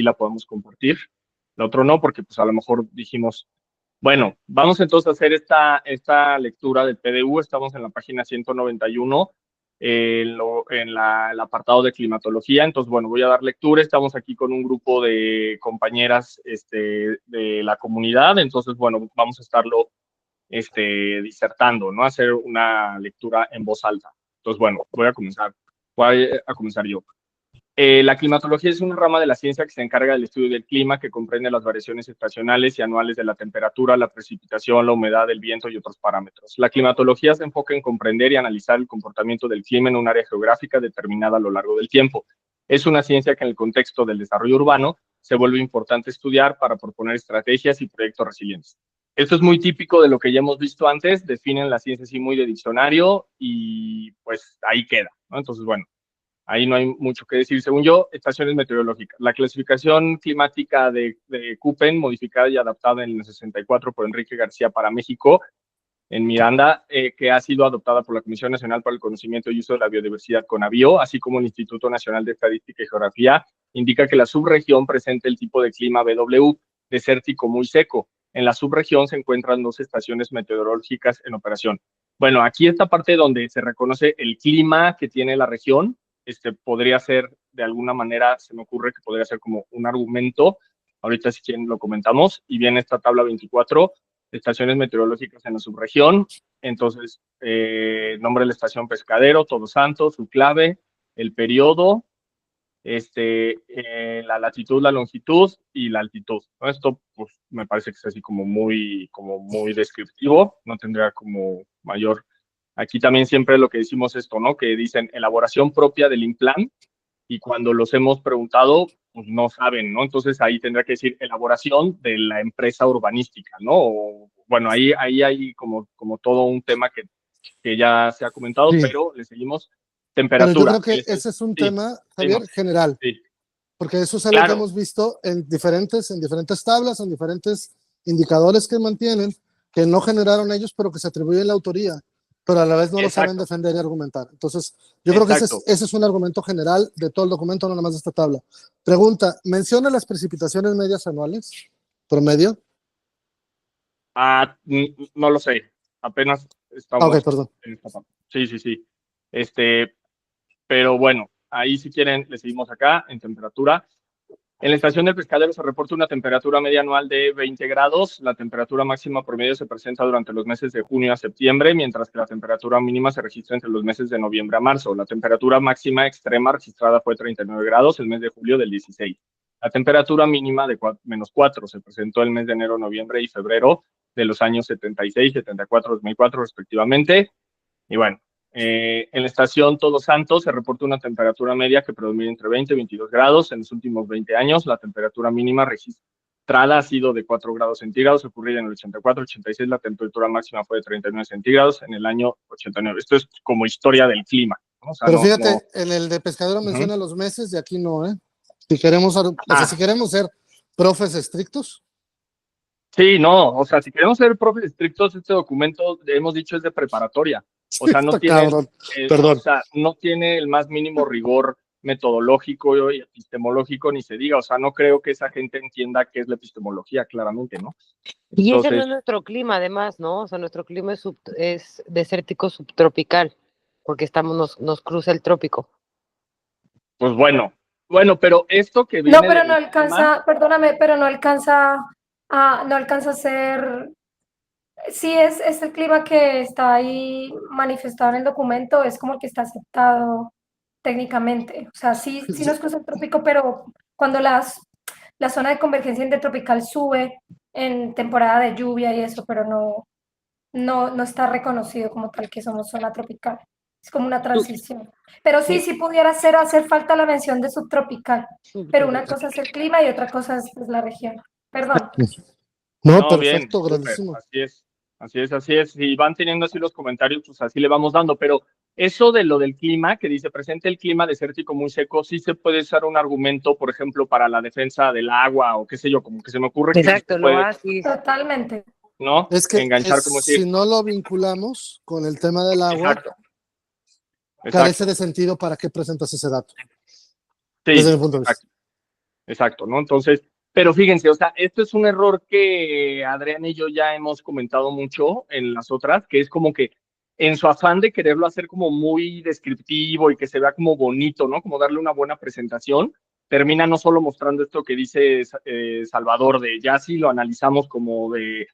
la podemos compartir. La otra no, porque pues a lo mejor dijimos, bueno, vamos entonces a hacer esta lectura del PDU. Estamos en la página 191, en el apartado de climatología. Entonces, bueno, voy a dar lectura. Estamos aquí con un grupo de compañeras de la comunidad. Entonces, bueno, vamos a estarlo disertando, ¿no? Hacer una lectura en voz alta. Entonces, bueno, voy a comenzar yo. La climatología es una rama de la ciencia que se encarga del estudio del clima, que comprende las variaciones estacionales y anuales de la temperatura, la precipitación, la humedad, el viento y otros parámetros. La climatología se enfoca en comprender y analizar el comportamiento del clima en un área geográfica determinada a lo largo del tiempo. Es una ciencia que en el contexto del desarrollo urbano se vuelve importante estudiar para proponer estrategias y proyectos resilientes. Esto es muy típico de lo que ya hemos visto antes, definen la ciencia así muy de diccionario y pues ahí queda, ¿no? Entonces, bueno, ahí no hay mucho que decir. Según yo, estaciones meteorológicas. La clasificación climática de Köppen, modificada y adaptada en el 64 por Enrique García para México, en Miranda, que ha sido adoptada por la Comisión Nacional para el Conocimiento y Uso de la Biodiversidad, CONABIO, así como el Instituto Nacional de Estadística y Geografía, indica que la subregión presenta el tipo de clima BW, desértico muy seco. En la subregión se encuentran 2 estaciones meteorológicas en operación. Bueno, aquí esta parte donde se reconoce el clima que tiene la región, podría ser, de alguna manera, se me ocurre que podría ser como un argumento. Ahorita si quieren lo comentamos. Y viene esta tabla 24, estaciones meteorológicas en la subregión. Entonces, nombre de la estación Pescadero, Todos Santos, su clave, el periodo, la latitud, la longitud y la altitud, ¿no? Esto pues me parece que es así como muy descriptivo, no tendría como mayor. Aquí también siempre lo que decimos esto, ¿no? Que dicen elaboración propia del INPLAN, y cuando los hemos preguntado, pues no saben, ¿no? Entonces ahí tendrá que decir elaboración de la empresa urbanística, ¿no? O, bueno, ahí hay como todo un tema que ya se ha comentado, Sí. pero le seguimos. Pero yo Temperatura. creo que ese es un tema, Javier, no, general, sí, porque eso es algo que claro, hemos visto en diferentes tablas, en diferentes indicadores que mantienen, que no generaron ellos, pero que se atribuyen la autoría, pero a la vez no lo saben exacto, defender y argumentar. Entonces, yo creo que exacto. ese es un argumento general de todo el documento, no nada más de esta tabla. Pregunta, ¿menciona las precipitaciones medias anuales? ¿Promedio? No lo sé, apenas Ok, estamos perdón. en esta parte. Sí, sí, sí. Pero bueno, ahí si quieren le seguimos acá en temperatura. En la estación del Pescadero se reporta una temperatura media anual de 20 grados. La temperatura máxima promedio se presenta durante los meses de junio a septiembre, mientras que la temperatura mínima se registra entre los meses de noviembre a marzo. La temperatura máxima extrema registrada fue 39 grados el mes de julio del 16. La temperatura mínima de -4 se presentó el mes de enero, noviembre y febrero de los años 76, 74, 2004 respectivamente. Y bueno, en la estación Todos Santos se reporta una temperatura media que predomina entre 20 y 22 grados. En los últimos 20 años, la temperatura mínima registrada ha sido de 4 grados centígrados. Ocurrida en el 84, 86, la temperatura máxima fue de 39 centígrados en el año 89. Esto es como historia del clima, ¿no? O sea, Pero no, fíjate, en el de Pescadero menciona los meses, de aquí no, ¿eh? Si queremos, o sea, si queremos ser profes estrictos. Sí, no, o sea, si queremos ser profes estrictos, este documento, hemos dicho, es de preparatoria. O sea, no Está tiene, cabrón, o perdón. sea, no tiene el más mínimo rigor metodológico y epistemológico, ni se diga. O sea, no creo que esa gente entienda qué es la epistemología, claramente, ¿no? Y ese no es Entonces, nuestro clima, además, ¿no? O sea, nuestro clima es desértico subtropical, porque nos cruza el trópico. pues bueno, pero esto que No, viene pero no del clima, alcanza, perdóname, pero no alcanza a ser. Sí, es el clima que está ahí manifestado en el documento, es como el que está aceptado técnicamente. O sea, sí nos cruza el trópico, pero cuando la zona de convergencia intertropical sube en temporada de lluvia y eso, pero no está reconocido como tal que somos zona tropical. Es como una transición. Pero sí pudiera hacer falta la mención de subtropical. Pero una cosa es el clima y otra cosa es pues, la región. Perdón. No, no, bien, perfecto, súper, grandísimo. así es. Si van teniendo así los comentarios, pues así le vamos dando. Pero eso de lo del clima, que dice presente el clima desértico muy seco, sí se puede usar un argumento, por ejemplo, para la defensa del agua o qué sé yo, como que se me ocurre que sí se Exacto, lo puede, haces. Totalmente. ¿no? Es que Enganchar, como si decir, no lo vinculamos con el tema del agua, exacto, carece exacto, de sentido para qué presentas ese dato, desde sí, mi punto de vista. exacto. exacto, ¿no? Entonces, pero fíjense, o sea, esto es un error que Adrián y yo ya hemos comentado mucho en las otras, que es como que en su afán de quererlo hacer como muy descriptivo y que se vea como bonito, ¿no? Como darle una buena presentación, termina no solo mostrando esto que dice Salvador, de ya si lo analizamos como de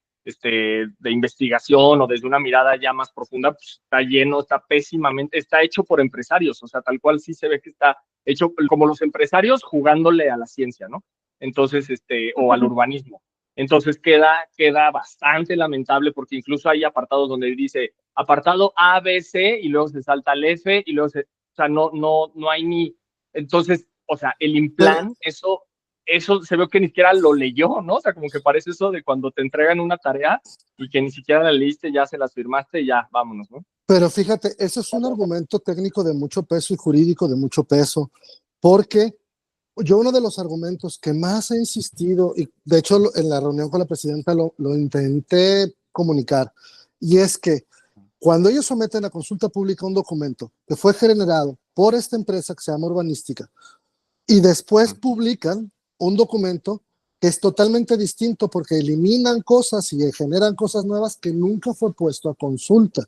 investigación o desde una mirada ya más profunda, pues está lleno, está pésimamente, está hecho por empresarios, o sea, tal cual sí se ve que está hecho como los empresarios jugándole a la ciencia, ¿no? Entonces, o al urbanismo. Entonces queda bastante lamentable porque incluso hay apartados donde dice apartado A, B, C y luego se salta el F y luego o sea, no hay ni, entonces, o sea, el Pero, implant, eso se ve que ni siquiera lo leyó, ¿no? O sea, como que parece eso de cuando te entregan una tarea y que ni siquiera la leíste, ya se las firmaste y ya, vámonos, ¿no? pero fíjate, ese es un argumento técnico de mucho peso y jurídico de mucho peso, porque yo uno de los argumentos que más he insistido, y de hecho en la reunión con la presidenta lo intenté comunicar, y es que cuando ellos someten a consulta pública un documento que fue generado por esta empresa que se llama Urbanística, y después publican un documento que es totalmente distinto porque eliminan cosas y generan cosas nuevas que nunca fue puesto a consulta.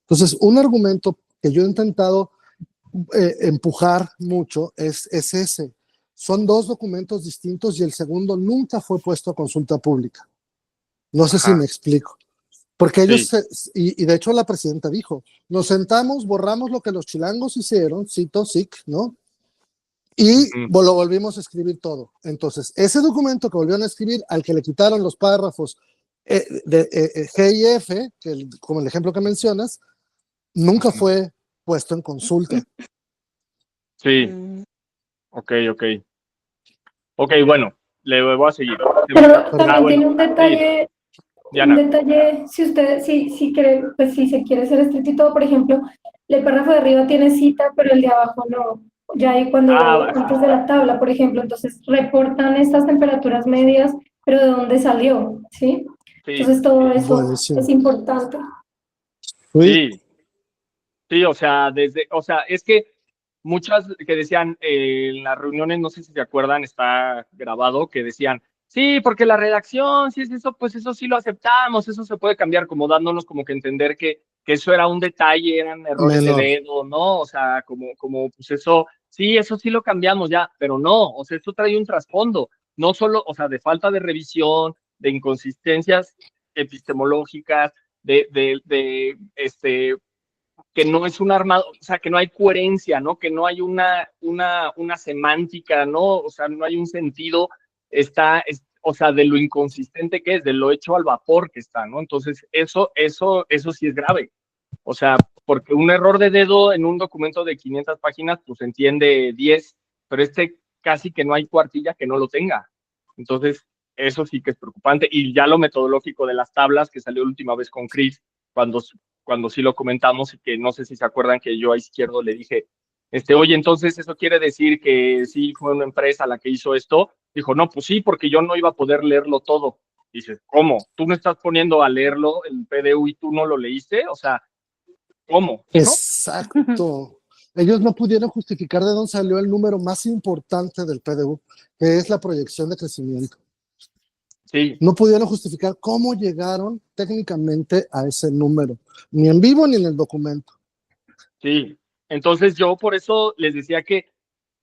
Entonces, un argumento que yo he intentado empujar mucho es ese. Son dos documentos distintos y el segundo nunca fue puesto a consulta pública. No sé si me explico. Porque ellos, Sí. y de hecho la presidenta dijo, nos sentamos, borramos lo que los chilangos hicieron, cito, SIC, ¿no? Y lo volvimos a escribir todo. Entonces, ese documento que volvieron a escribir, al que le quitaron los párrafos G y F, como el ejemplo que mencionas, nunca fue puesto en consulta. Sí, ok. Ok, bueno, le voy a seguir. Pero también Bueno, tiene sí, un Diana. detalle, si usted, si quiere, pues si se quiere ser estricto y todo, por ejemplo, el párrafo de arriba tiene cita, pero el de abajo no. Ya ahí Ah, antes de la tabla, por ejemplo, entonces reportan estas temperaturas medias, pero ¿de dónde salió? ¿Sí? sí, Entonces todo sí, eso Buenísimo. es importante. Uy, sí, sí, o sea, es que muchas que decían en las reuniones, no sé si se acuerdan, está grabado, que decían, sí, porque la redacción, si es eso, pues eso sí lo aceptamos, eso se puede cambiar, como dándonos como que entender que eso era un detalle, eran errores de menor. dedo, ¿no? O sea, pues eso sí lo cambiamos ya, pero no, o sea, esto trae un trasfondo, no solo, o sea, de falta de revisión, de inconsistencias epistemológicas, que no es un armado, o sea, que no hay coherencia, ¿no? Que no hay una semántica, ¿no? O sea, no hay un sentido, o sea, de lo inconsistente que es, de lo hecho al vapor que está, ¿no? Entonces, eso sí es grave. O sea, porque un error de dedo en un documento de 500 páginas, pues entiende 10, pero casi que no hay cuartilla que no lo tenga. Entonces, eso sí que es preocupante. Y ya lo metodológico de las tablas que salió la última vez con Chris, cuando, cuando sí lo comentamos y que no sé si se acuerdan que yo a Izquierdo le dije, oye, entonces eso quiere decir que sí fue una empresa la que hizo esto. Dijo, no, pues sí, porque yo no iba a poder leerlo todo. Dices, ¿cómo? ¿Tú me estás poniendo a leerlo el PDU y tú no lo leíste? O sea, ¿cómo? ¿No? Exacto. Ellos no pudieron justificar de dónde salió el número más importante del PDU, que es la proyección de crecimiento. Sí, No pudieron justificar cómo llegaron técnicamente a ese número, ni en vivo ni en el documento. sí. Entonces yo por eso les decía que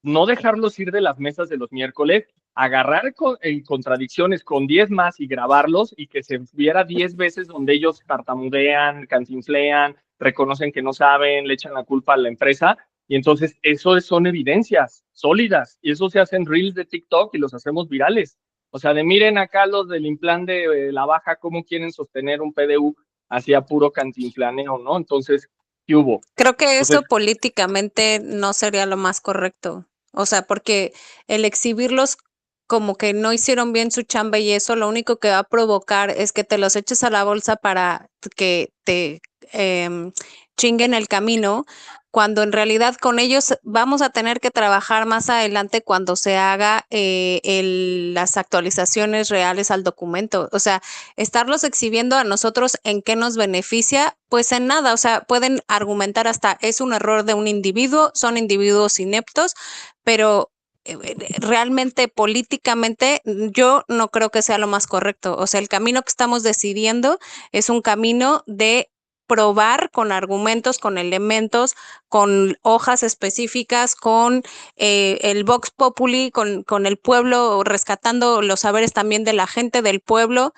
no dejarlos ir de las mesas de los miércoles, agarrar en contradicciones con 10 más y grabarlos y que se viera 10 veces donde ellos tartamudean, cantinflean, reconocen que no saben, le echan la culpa a la empresa. Y entonces eso son evidencias sólidas y eso se hacen reels de TikTok y los hacemos virales. O sea, de miren acá los del implante de la baja, cómo quieren sostener un PDU hacia puro cantinflaneo, ¿no? Entonces, ¿qué hubo? Creo que Entonces, eso políticamente no sería lo más correcto. O sea, porque el exhibirlos como que no hicieron bien su chamba y eso lo único que va a provocar es que te los eches a la bolsa para que te chinguen el camino, cuando en realidad con ellos vamos a tener que trabajar más adelante cuando se haga las actualizaciones reales al documento. O sea, estarlos exhibiendo a nosotros en qué nos beneficia, pues en nada. O sea, pueden argumentar hasta es un error de un individuo, son individuos ineptos, pero realmente políticamente yo no creo que sea lo más correcto. O sea, el camino que estamos decidiendo es un camino de probar con argumentos, con elementos, con hojas específicas, con el Vox Populi, con el pueblo, rescatando los saberes también de la gente del pueblo,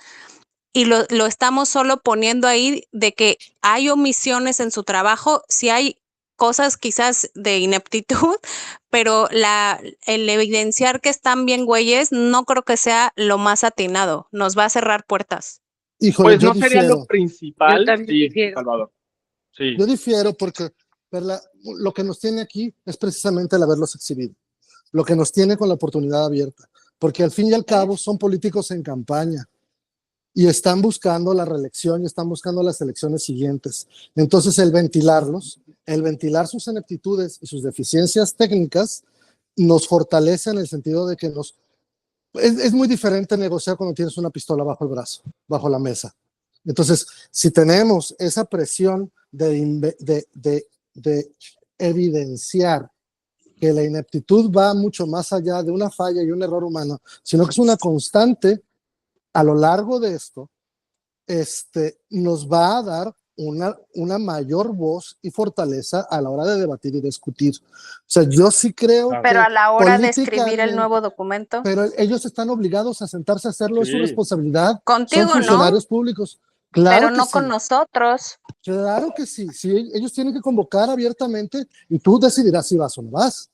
y lo estamos solo poniendo ahí de que hay omisiones en su trabajo, si hay cosas quizás de ineptitud, pero el evidenciar que están bien güeyes no creo que sea lo más atinado, nos va a cerrar puertas. Híjole, Pues no sería lo principal. Yo también Sí, difiero. Salvador. Sí. yo difiero porque lo que nos tiene aquí es precisamente el haberlos exhibido, lo que nos tiene con la oportunidad abierta, porque al fin y al cabo son políticos en campaña y están buscando la reelección y están buscando las elecciones siguientes. Entonces el ventilar sus ineptitudes y sus deficiencias técnicas nos fortalece en el sentido de que es muy diferente negociar cuando tienes una pistola bajo el brazo, bajo la mesa. Entonces, si tenemos esa presión de evidenciar que la ineptitud va mucho más allá de una falla y un error humano, sino que es una constante a lo largo de esto, nos va a dar una mayor voz y fortaleza a la hora de debatir y discutir. O sea, yo sí creo Claro. Pero que a la hora de escribir el políticamente, nuevo documento, pero ellos están obligados a sentarse a hacerlo, es su Sí. responsabilidad. contigo, Son ¿no? funcionarios públicos. Claro Pero que no sí. con nosotros. Claro que sí. Sí, ellos tienen que convocar abiertamente y tú decidirás si vas o no vas.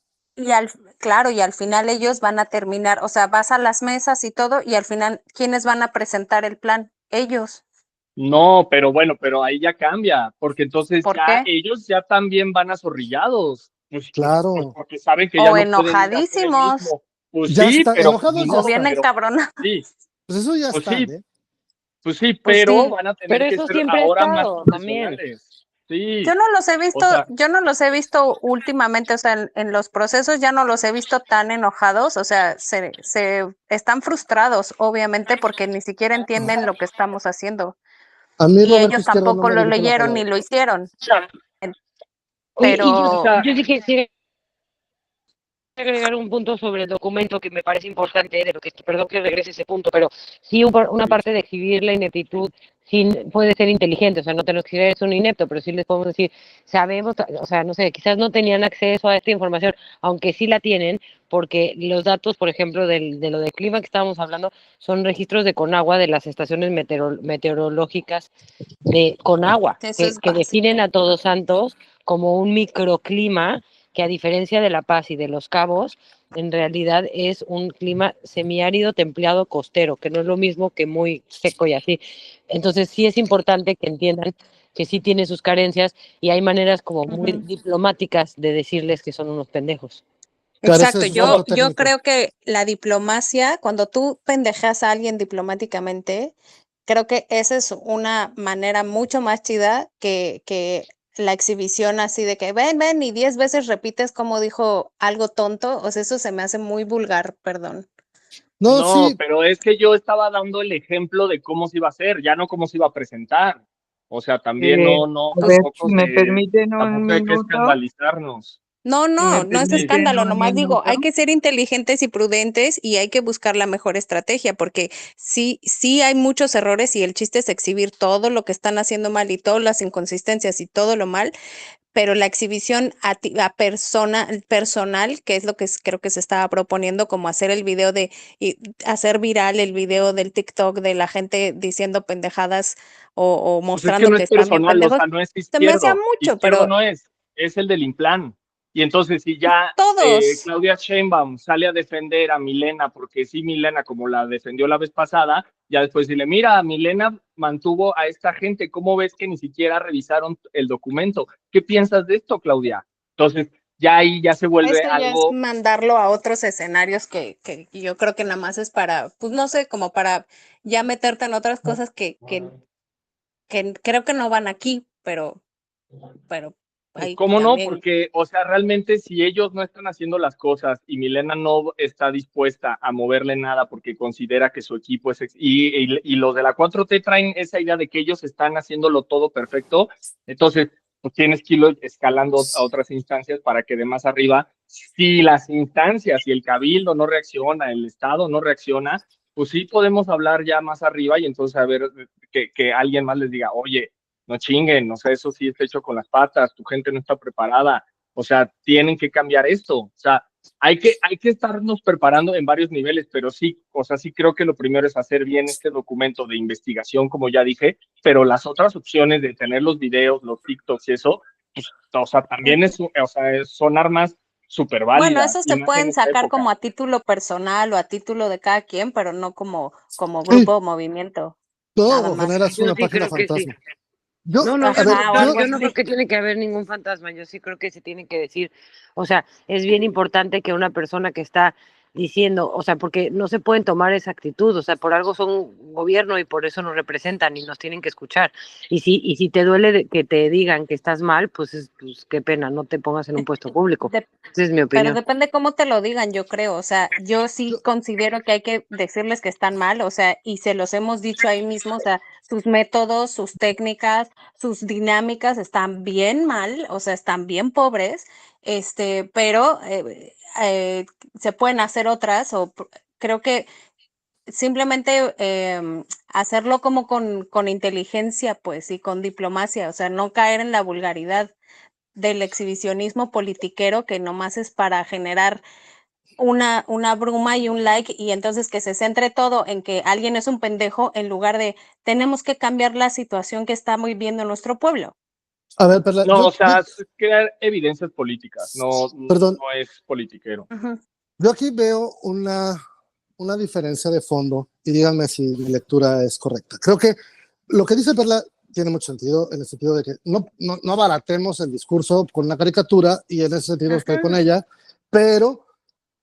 Claro, y al final ellos van a terminar, o sea, vas a las mesas y todo, y al final, ¿quiénes van a presentar el plan? Ellos. No, pero bueno, pero ahí ya cambia, porque entonces ¿Por ya qué? ellos ya también van azorrillados, pues Claro. porque saben que ya O no pueden ir a hacer el enojadísimos, mismo. Pues Ya sí, está, pero pues ni enojados ya o modo, bien están. pero encabronados. sí, Pues eso ya pues están, sí, ¿eh? pues sí, Pues pero sí, van a Pero tener que eso ser siempre ha ahora más estado también. profesionales. Sí, o sea, yo no los he visto últimamente, o sea, en los procesos ya no los he visto tan enojados, o sea, se están frustrados, obviamente, porque ni siquiera entienden lo que estamos haciendo. A mí Y Roberto ellos Izquierda no tampoco me lo dirige la leyeron ni palabra. lo hicieron. En- Oye, y o Pero sea, yo sí quisiera agregar un punto sobre el documento que me parece importante, de lo que, perdón que regrese ese punto, pero sí una sí, parte de exhibir la ineptitud puede ser inteligente, o sea, no tenemos que decir es un inepto, pero sí les podemos decir, sabemos, o sea, no sé, quizás no tenían acceso a esta información, aunque sí la tienen, porque los datos, por ejemplo, de lo de clima que estábamos hablando, son registros de Conagua, de las estaciones meteorológicas de Conagua, eso es que definen básico. a Todos Santos como un microclima que a diferencia de La Paz y de Los Cabos, en realidad es un clima semiárido, templado, costero, que no es lo mismo que muy seco y así. Entonces sí es importante que entiendan que sí tiene sus carencias y hay maneras como muy Ujú. diplomáticas de decirles que son unos pendejos. Carece de Exacto, sustento yo técnico. creo que la diplomacia, cuando tú pendejas a alguien diplomáticamente, creo que esa es una manera mucho más chida que la exhibición así de que ven, y 10 veces repites como dijo algo tonto, o sea, eso se me hace muy vulgar, perdón. No, no, sí, pero es que yo estaba dando el ejemplo de cómo se iba a hacer, ya no cómo se iba a presentar. O sea, también Eh, no, a ver, si tampoco me permiten un tampoco hay que minuto, escandalizarnos. No, si me no es Sí, permiten escándalo, un nomás digo, minuto. hay que ser inteligentes y prudentes y hay que buscar la mejor estrategia, porque sí hay muchos errores y el chiste es exhibir todo lo que están haciendo mal y todas las inconsistencias y todo lo mal, pero la exhibición a personal, que es lo que creo que se estaba proponiendo, como hacer el video y hacer viral el video del TikTok de la gente diciendo pendejadas o pues es que mostrando no que es están bien personal, o pendejos, sea, no es se me hacía izquierdo. mucho, Izquierdo pero no es el del Implan. Y entonces, si ya todos. Claudia Sheinbaum sale a defender a Milena, porque sí, Milena, como la defendió la vez pasada, ya después dile, mira, Milena mantuvo a esta gente, ¿cómo ves que ni siquiera revisaron el documento? ¿Qué piensas de esto, Claudia? Entonces, ya ahí ya se vuelve Eso ya es algo. mandarlo a otros escenarios que yo creo que nada más es para, pues no sé, como para ya meterte en otras cosas que creo que no van aquí, pero ahí ¿Cómo no? también. Porque, o sea, realmente si ellos no están haciendo las cosas y Milena no está dispuesta a moverle nada porque considera que su equipo es... Y los de la 4T traen esa idea de que ellos están haciéndolo todo perfecto, entonces pues tienes que ir escalando a otras instancias para que de más arriba, si las instancias, si el cabildo no reacciona, el Estado no reacciona, pues sí podemos hablar ya más arriba y entonces a ver que alguien más les diga, oye, no chinguen, o sea, eso sí está hecho con las patas, tu gente no está preparada, o sea, tienen que cambiar esto, o sea, hay que estarnos preparando en varios niveles, pero sí, o sea, sí creo que lo primero es hacer bien este documento de investigación, como ya dije, pero las otras opciones de tener los videos, los TikToks y eso, pues, o sea, también o sea, son armas súper Bueno, válidas, esos y se más en pueden esta sacar época. como a título personal o a título de cada quien, pero no como Sí, grupo o movimiento, no, nada o más. generas Yo una sí página creo que sí. fantasma. Yo, No, a ver, Ajá, o algo yo no creo así. que tiene que haber ningún fantasma, yo sí creo que se tiene que decir, o sea, es bien importante que una persona que está diciendo, o sea, porque no se pueden tomar esa actitud, o sea, por algo son gobierno y por eso nos representan y nos tienen que escuchar. Y si te duele que te digan que estás mal, pues qué pena, no te pongas en un puesto público. De- Esa es mi Pero opinión. depende cómo te lo digan, yo creo. O sea, yo sí yo- considero que hay que decirles que están mal, o sea, y se los hemos dicho ahí mismo, o sea, sus métodos, sus técnicas, sus dinámicas están bien mal, o sea, están bien pobres, pero se pueden hacer otras, creo que simplemente hacerlo como con inteligencia, pues, y con diplomacia, o sea, no caer en la vulgaridad del exhibicionismo politiquero que nomás es para generar una bruma y un like y entonces que se centre todo en que alguien es un pendejo en lugar de tenemos que cambiar la situación que está viviendo nuestro pueblo. a ver, Perla, No, o sea, es crear evidencias políticas, no, perdón, no es politiquero. Ujú. yo aquí veo una diferencia de fondo y díganme si mi lectura es correcta. Creo que lo que dice Perla tiene mucho sentido, en el sentido de que no abaratemos el discurso con una caricatura y en ese sentido estoy con Ajá, ella, pero,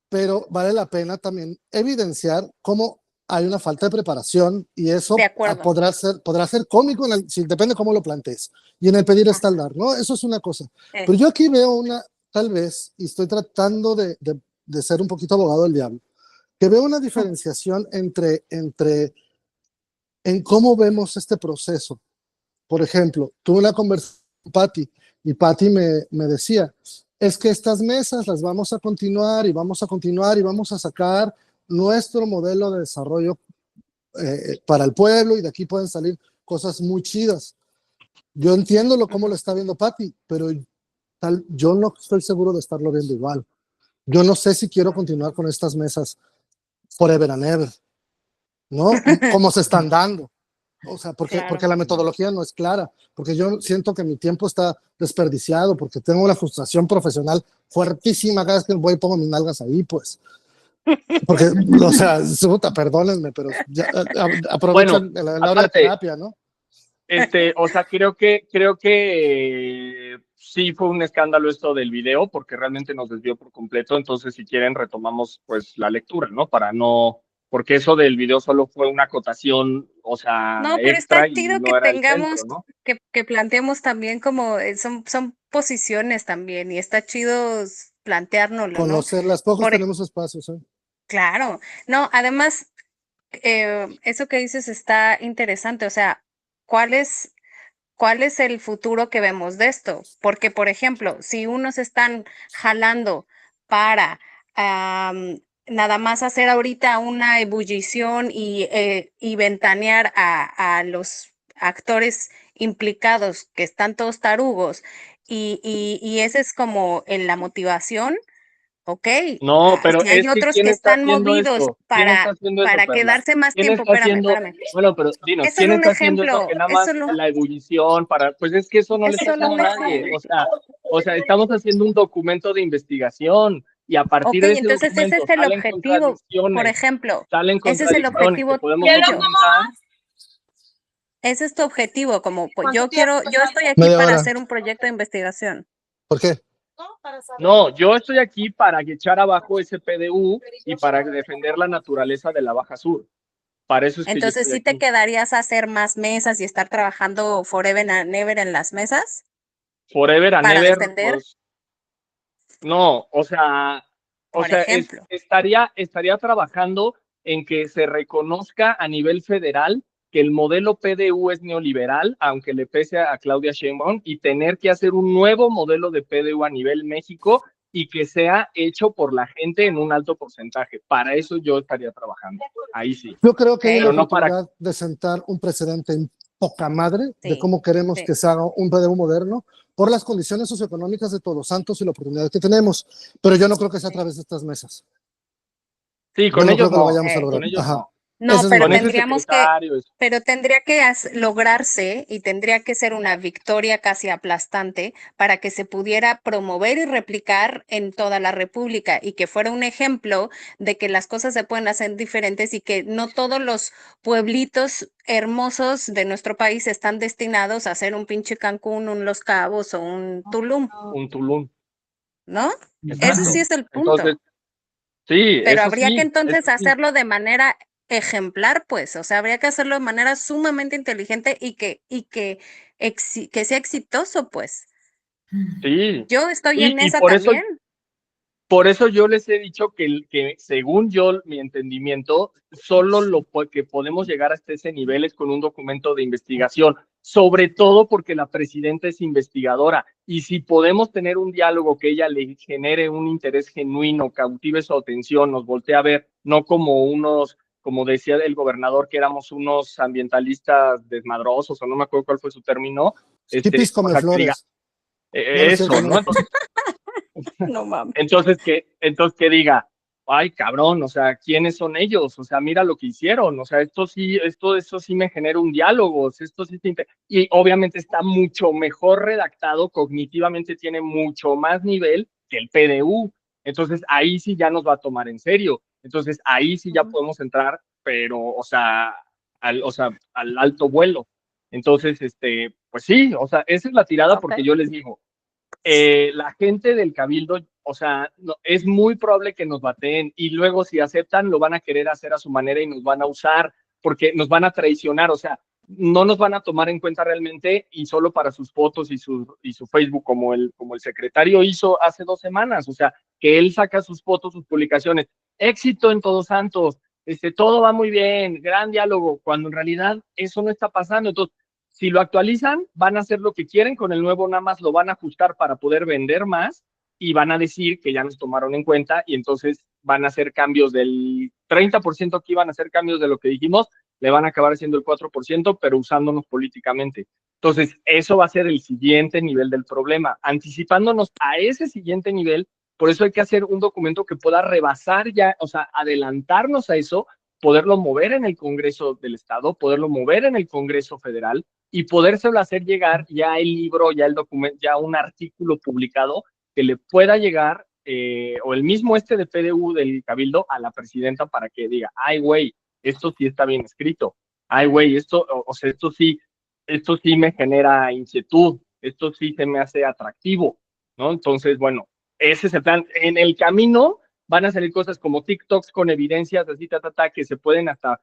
pero vale la pena también evidenciar cómo hay una falta de preparación y de eso acuerdo. podrá ser cómico, si depende cómo lo plantees. Y en el pedir está el Ajá, dar, ¿no? Eso es una cosa. eh, Pero yo aquí veo tal vez, y estoy tratando de ser un poquito abogado del diablo, que veo una diferenciación en cómo vemos este proceso. Por ejemplo, tuve una conversación con Patti y Patti me decía, es que estas mesas las vamos a continuar y vamos a continuar y vamos a sacar nuestro modelo de desarrollo para el pueblo y de aquí pueden salir cosas muy chidas. Yo entiendo cómo lo ujú. está viendo Patti, pero yo no estoy seguro de estarlo viendo igual. Yo no sé si quiero continuar con estas mesas forever and ever, ¿no? ¿Cómo se están dando? O sea, porque Claro. la metodología no es clara, porque yo siento que mi tiempo está desperdiciado, porque tengo una frustración profesional fuertísima cada vez que voy y pongo mis nalgas ahí, pues. Porque, o sea, puta, perdónenme, pero ya, Bueno, aprovechan la hora de aparte, terapia, ¿no? o sea, creo que sí fue un escándalo esto del video, porque realmente nos desvió por completo. Entonces, si quieren, retomamos pues la lectura, ¿no? Para no, porque eso del video solo fue una acotación, o sea, No, pero está extra y chido que no era el centro, tengamos, ¿no? que planteemos también como son posiciones también y está chido planteárnoslo, ¿no? Conocerlas, pocos Por, e- tenemos espacios, ¿eh? claro, no, además, eso que dices está interesante, o sea, ¿cuál es, ¿cuál es el futuro que vemos de esto? Porque, por ejemplo, si unos están jalando para nada más hacer ahorita una ebullición y ventanear a los actores implicados que están todos tarugos, y esa es como en la motivación. Ok, No, pero si hay es que otros ¿quién que está están haciendo movidos esto? ¿Quién está haciendo eso, para Perla? quedarse más ¿Quién tiempo, está espérame, haciendo? espérame. Bueno, pero dinos, Es ¿quién solo un está haciendo eso? ejemplo, Que nada es más solo, la ebullición para, pues es que eso no le es está solo haciendo un nadie. ejemplo. O sea, estamos haciendo un documento de investigación y a Ok, partir de ese entonces ese documento es el objetivo, por salen ejemplo, ese es el contradicciones que objetivo podemos tuyo. documentar. Ese es tu objetivo, como pues, yo estoy aquí Media para hora. hacer un proyecto de investigación. ¿Por qué? No, yo estoy aquí para echar abajo ese PDU y para defender la naturaleza de la Baja Sur. Para eso es que yo Entonces, estoy ¿sí te aquí. quedarías a hacer más mesas y estar trabajando forever and ever en las mesas Forever and para ever, defender, pues no, por ejemplo? estaría trabajando en que se reconozca a nivel federal que el modelo PDU es neoliberal, aunque le pese a Claudia Sheinbaum, y tener que hacer un nuevo modelo de PDU a nivel México y que sea hecho por la gente en un alto porcentaje. Para eso yo estaría trabajando. Ahí sí. Yo creo que hay una Pero no para... oportunidad de sentar un precedente en poca madre de Sí, cómo queremos sí. que se haga un PDU moderno por las condiciones socioeconómicas de Todos Santos y la oportunidad que tenemos. Pero yo no creo que sea a través de estas mesas. Sí, Yo con no ellos creo que lo no. vayamos a Eh, lograr. Con ellos Ajá. no. No, Ese es mi pero Con ese argumento. tendríamos que, secretario. pero tendría que lograrse y tendría que ser una victoria casi aplastante para que se pudiera promover y replicar en toda la República y que fuera un ejemplo de que las cosas se pueden hacer diferentes y que no todos los pueblitos hermosos de nuestro país están destinados a ser un pinche Cancún, un Los Cabos o un Tulum, Un Tulum. ¿no? Ese sí Exacto. es el Entonces, punto. sí, Pero eso habría que sí, eso entonces sí. hacerlo de manera ejemplar, pues, o sea, habría que hacerlo de manera sumamente inteligente que sea exitoso, pues. Sí. Yo estoy en Y esa por eso también. Por eso yo les he dicho que según yo, mi entendimiento, solo que podemos llegar hasta ese nivel es con un documento de investigación, sobre todo porque la presidenta es investigadora. Y si podemos tener un diálogo que ella le genere un interés genuino, cautive su atención, nos voltee a ver, no como unos, como decía el gobernador, que éramos unos ambientalistas desmadrosos, o no me acuerdo cuál fue su término, Hippies o come sea, que diga flores. No, no es cierto, eso, no. ¿no? Entonces, No mames. entonces que diga, ay, cabrón, o sea, ¿quiénes son ellos? O sea, mira lo que hicieron, o sea, eso sí me genera un diálogo, esto sí y obviamente está mucho mejor redactado, cognitivamente tiene mucho más nivel que el PDU, entonces ahí sí ya nos va a tomar en serio, entonces ahí sí ya podemos entrar, pero, al alto vuelo. Entonces, pues sí, o sea, esa es la tirada porque yo les digo, la gente del Cabildo, o sea, no, es muy probable que nos bateen y luego si aceptan lo van a querer hacer a su manera y nos van a usar porque nos van a traicionar, o sea, no nos van a tomar en cuenta realmente y solo para sus fotos y su Facebook como el secretario hizo hace 2 semanas, o sea, que él saca sus fotos, sus publicaciones, éxito en Todos Santos, todo va muy bien, gran diálogo, cuando en realidad eso no está pasando. Entonces, si lo actualizan, van a hacer lo que quieren, con el nuevo nada más lo van a ajustar para poder vender más y van a decir que ya nos tomaron en cuenta y entonces van a hacer cambios del 30% que iban a hacer cambios de lo que dijimos, le van a acabar haciendo el 4%, pero usándonos políticamente. Entonces, eso va a ser el siguiente nivel del problema. Anticipándonos a ese siguiente nivel, por eso hay que hacer un documento que pueda rebasar ya, o sea, adelantarnos a eso, poderlo mover en el Congreso del Estado, poderlo mover en el Congreso Federal y podérselo hacer llegar ya el libro, ya el documento, ya un artículo publicado que le pueda llegar, o el mismo de PDU del Cabildo a la presidenta para que diga, ay, güey, esto sí está bien escrito, ay, güey, o sea, esto sí me genera inquietud, esto sí se me hace atractivo, ¿no? Entonces, bueno, ese es el plan. En el camino van a salir cosas como TikToks con evidencias así, que se pueden hasta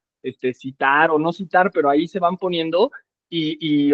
citar o no citar, pero ahí se van poniendo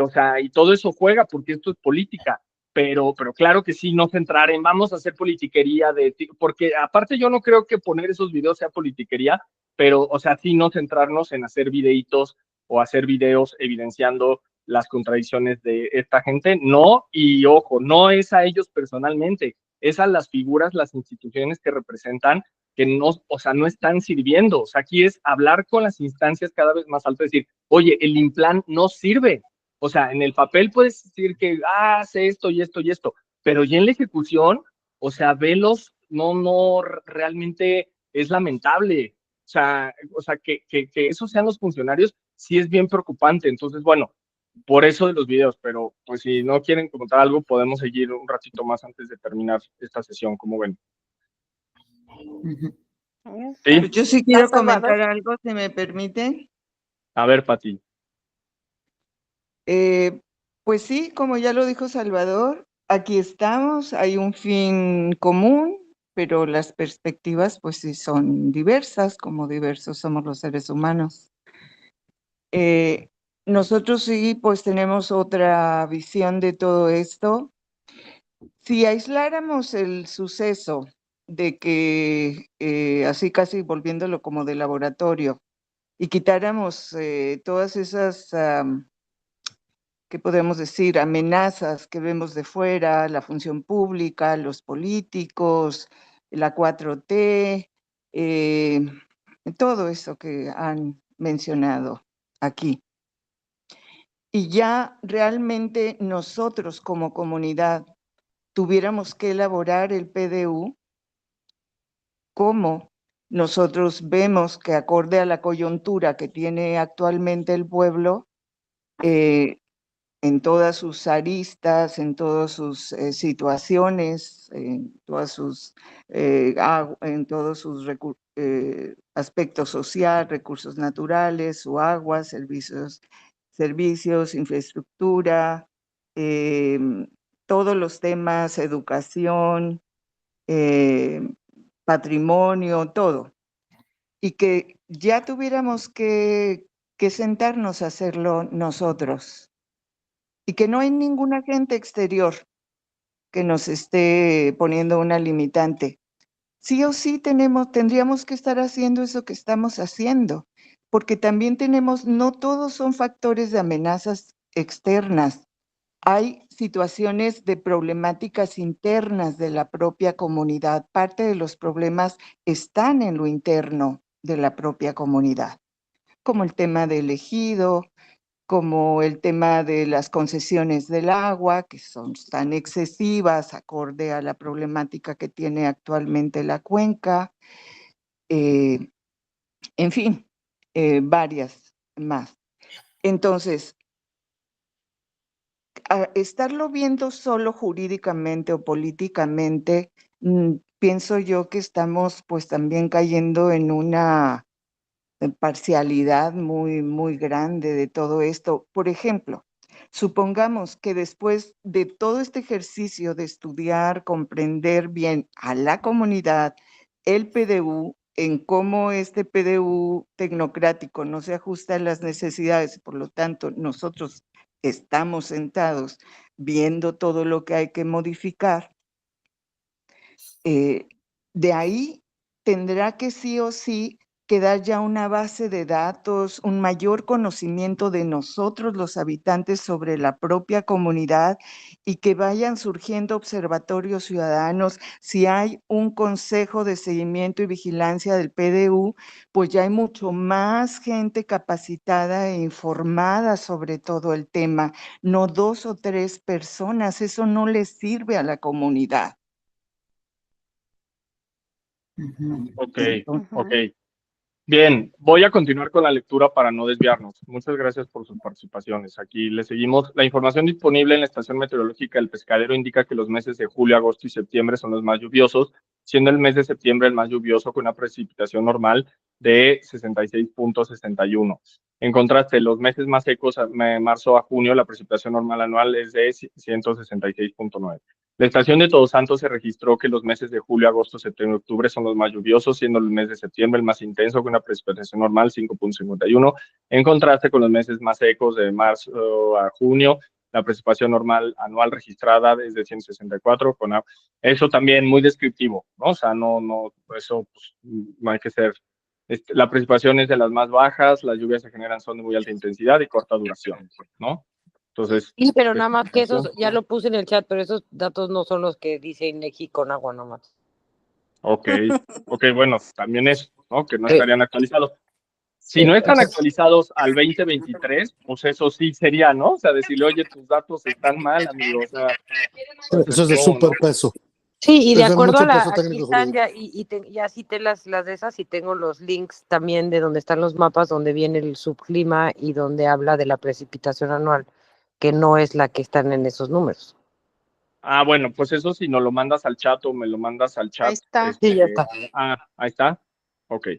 o sea, y todo eso juega porque esto es política, pero claro que sí, no centrar en vamos a hacer politiquería porque aparte yo no creo que poner esos videos sea politiquería, pero, o sea, sí no centrarnos en hacer videitos o hacer videos evidenciando las contradicciones de esta gente, no, y ojo, no es a ellos personalmente, es a las figuras, las instituciones que representan que no, o sea, no están sirviendo. O sea, aquí es hablar con las instancias cada vez más altas, decir, oye, el implant no sirve. O sea, en el papel puedes decir que hace esto y esto y esto, pero ya en la ejecución, o sea, velos, no, realmente es lamentable. O sea que esos sean los funcionarios, sí es bien preocupante. Entonces, bueno, por eso de los videos, pero pues si no quieren comentar algo, podemos seguir un ratito más antes de terminar esta sesión, como ven. Ujú. ¿Sí? Pues yo sí quiero comentar algo, si me permiten. A ver, Pati. Pues sí, como ya lo dijo Salvador, aquí estamos, hay un fin común, pero las perspectivas pues sí son diversas, como diversos somos los seres humanos. Nosotros sí pues tenemos otra visión de todo esto. Si aisláramos el suceso de que, así casi volviéndolo como de laboratorio, y quitáramos todas esas, ¿qué podemos decir?, amenazas que vemos de fuera, la función pública, los políticos, la 4T, todo eso que han mencionado aquí. Y ya realmente nosotros como comunidad tuviéramos que elaborar el PDU, como nosotros vemos que acorde a la coyuntura que tiene actualmente el pueblo, en todas sus aristas, en todas sus situaciones, en todas sus, en todos sus aspectos sociales, recursos naturales, su agua, servicios, infraestructura, todos los temas, educación, patrimonio, todo. Y que ya tuviéramos que sentarnos a hacerlo nosotros. Y que no hay ningún agente exterior que nos esté poniendo una limitante. Sí o sí tendríamos que estar haciendo eso que estamos haciendo, porque también tenemos, no todos son factores de amenazas externas. Hay situaciones de problemáticas internas de la propia comunidad. Parte de los problemas están en lo interno de la propia comunidad, como el tema del ejido, como el tema de las concesiones del agua, que son tan excesivas acorde a la problemática que tiene actualmente la cuenca, en fin, varias más. Entonces, estarlo viendo solo jurídicamente o políticamente, pienso yo que estamos pues también cayendo en una parcialidad muy, muy grande de todo esto. Por ejemplo, supongamos que después de todo este ejercicio de estudiar, comprender bien a la comunidad, el PDU, en cómo este PDU tecnocrático no se ajusta a las necesidades, por lo tanto, nosotros estamos sentados viendo todo lo que hay que modificar, de ahí tendrá que sí o sí quedar ya una base de datos, un mayor conocimiento de nosotros los habitantes sobre la propia comunidad y que vayan surgiendo observatorios ciudadanos. Si hay un consejo de seguimiento y vigilancia del PDU, pues ya hay mucho más gente capacitada e informada sobre todo el tema, no 2 o 3 personas, eso no les sirve a la comunidad. Ok, ok. Bien, voy a continuar con la lectura para no desviarnos. Muchas gracias por sus participaciones. Aquí le seguimos. La información disponible en la estación meteorológica del Pescadero indica que los meses de julio, agosto y septiembre son los más lluviosos, siendo el mes de septiembre el más lluvioso con una precipitación normal de 66.61. En contraste, los meses más secos, marzo a junio, la precipitación normal anual es de 166.9. La estación de Todos Santos se registró que los meses de julio, agosto, septiembre y octubre son los más lluviosos, siendo el mes de septiembre el más intenso con una precipitación normal 5.51. En contraste con los meses más secos de marzo a junio, la precipitación normal anual registrada es de 164. Eso también muy descriptivo, ¿no? O sea, eso pues, no hay que ser. La precipitación es de las más bajas, las lluvias se generan son de muy alta intensidad y corta duración, ¿no? Entonces, sí, pero nada más que esos, ya lo puse en el chat, pero esos datos no son los que dice INEGI con agua nomás. Ok, bueno, también eso, ¿no? Que no estarían actualizados. Si no están actualizados al 2023, pues eso sí sería, ¿no? O sea, decirle, oye, tus datos están mal, amigo. O sea, eso es de súper peso. Sí, y de Es de acuerdo a mucho la, peso aquí técnico están jurídico. ya cité las de esas y tengo los links también de donde están los mapas, donde viene el subclima y donde habla de la precipitación anual, que no es la que están en esos números. Ah, bueno, pues eso si no lo mandas al chat o me lo mandas al chat. Ahí está. Sí, ya está. Ahí está. Ok.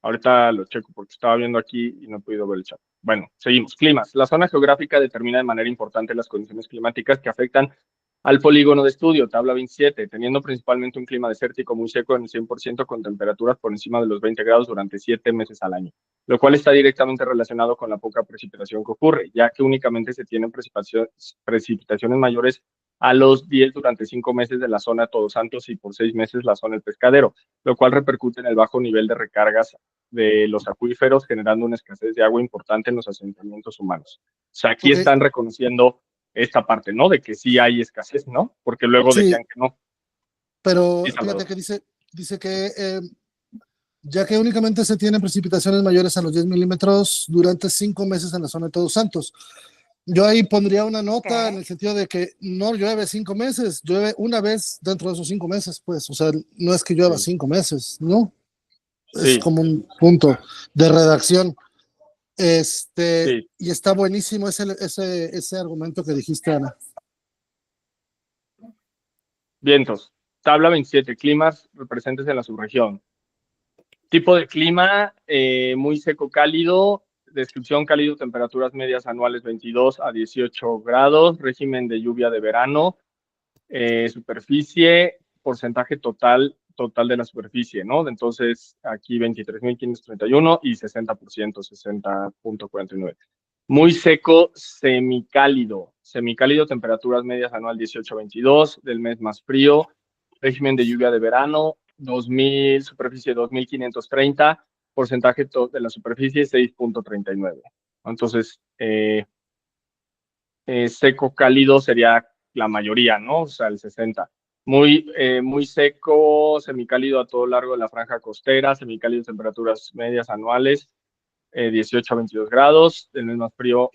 Ahorita lo checo porque estaba viendo aquí y no he podido ver el chat. Bueno, seguimos. Climas. La zona geográfica determina de manera importante las condiciones climáticas que afectan al polígono de estudio, tabla 27, teniendo principalmente un clima desértico muy seco en el 100% con temperaturas por encima de los 20 grados durante 7 meses al año, lo cual está directamente relacionado con la poca precipitación que ocurre, ya que únicamente se tienen precipitaciones mayores a los 10 durante 5 meses de la zona Todos Santos y por 6 meses la zona El Pescadero, lo cual repercute en el bajo nivel de recargas de los acuíferos, generando una escasez de agua importante en los asentamientos humanos. O sea, aquí Ok. están reconociendo esta parte, ¿no? De que sí hay escasez, ¿no? Porque luego Sí. decían que no. Pero Sí, Salvador. fíjate que dice que ya que únicamente se tienen precipitaciones mayores a los 10 milímetros durante 5 meses en la zona de Todos Santos. Yo ahí pondría una nota en el sentido de que no llueve 5 meses, llueve una vez dentro de esos 5 meses, pues, o sea, no es que llueva 5 meses, ¿no? Es Sí, como un punto de redacción. sí. Y está buenísimo ese argumento que dijiste, Ana. Vientos. Tabla 27. Climas presentes en la subregión. Tipo de clima, muy seco cálido. Descripción cálido, temperaturas medias anuales 22 a 18 grados. Régimen de lluvia de verano. Superficie, porcentaje total de la superficie, ¿no? Entonces, aquí 23.531 y 60%, 60.49. Muy seco, semicálido. Semicálido, temperaturas medias anual 18-22, del mes más frío. Régimen de lluvia de verano, 2.000, superficie 2.530, porcentaje de la superficie 6.39. Entonces, seco cálido sería la mayoría, ¿no? O sea, el 60. Muy seco, semicálido a todo lo largo de la franja costera, semicálido temperaturas medias anuales, 18 a 22 grados, el mes más frío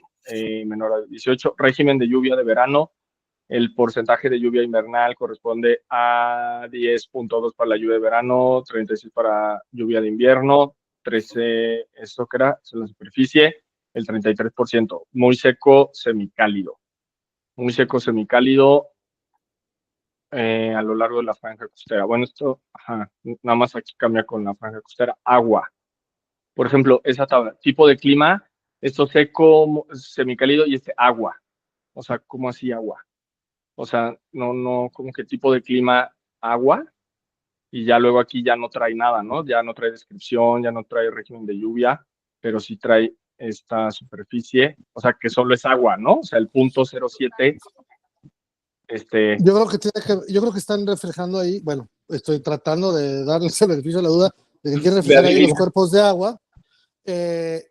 menor a 18. Régimen de lluvia de verano, el porcentaje de lluvia invernal corresponde a 10.2 para la lluvia de verano, 36 para lluvia de invierno, 13, esto que era, es la superficie, el 33%. Muy seco, semicálido. Muy seco, semicálido a lo largo de la franja costera. Bueno, esto, nada más aquí cambia con la franja costera. Agua. Por ejemplo, esa tabla, tipo de clima, esto seco, semicálido y este agua. O sea, ¿cómo así agua? O sea, no, como que tipo de clima, agua, y ya luego aquí ya no trae nada, ¿no? Ya no trae descripción, ya no trae régimen de lluvia, pero sí trae esta superficie, o sea, que solo es agua, ¿no? O sea, el punto 07, Yo creo que están reflejando ahí, bueno, estoy tratando de darles el beneficio de la duda de que quieren reflejar ahí los cuerpos de agua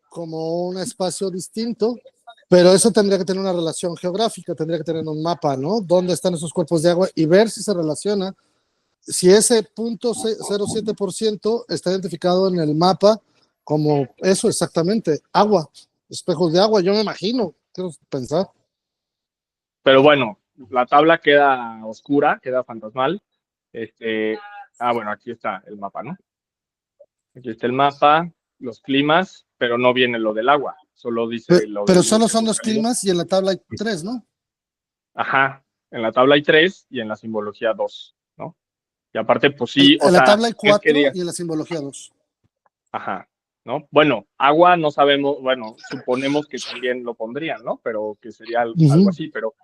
como un espacio distinto, pero eso tendría que tener una relación geográfica, tendría que tener un mapa, ¿no? ¿Dónde están esos cuerpos de agua? Y ver si se relaciona, si ese punto 0.07% está identificado en el mapa como eso exactamente, agua, espejos de agua, yo me imagino, quiero pensar. Pero bueno, la tabla queda oscura, queda fantasmal. Bueno, aquí está el mapa, ¿no? Aquí está el mapa, los climas, pero no viene lo del agua, solo dice lo Pero del solo seco son los cálido. climas y en la tabla hay 3, ¿no? Ajá, en la tabla hay 3 y en la simbología 2, ¿no? Y aparte, pues sí, o En la sea, tabla hay es que 4 digas, y en la simbología 2. ajá, ¿no? Bueno, agua no sabemos, bueno, suponemos que también lo pondrían, ¿no? Pero que sería algo así, pero,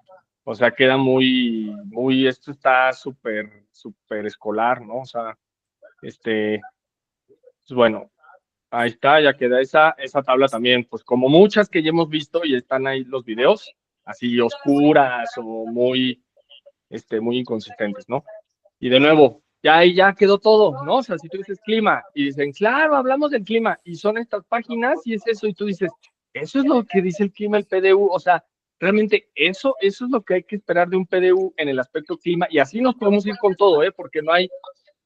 o sea, queda esto está súper escolar, ¿no? O sea, pues bueno, ahí está, ya queda esa tabla también, pues como muchas que ya hemos visto y están ahí los videos, así oscuras o muy inconsistentes, ¿no? Y de nuevo, ya ahí ya quedó todo, ¿no? O sea, si tú dices clima y dicen, claro, hablamos del clima y son estas páginas y es eso, y tú dices, eso es lo que dice el clima, el PDU, o sea, realmente eso es lo que hay que esperar de un PDU en el aspecto clima y así nos podemos ir con todo, ¿eh? Porque no hay,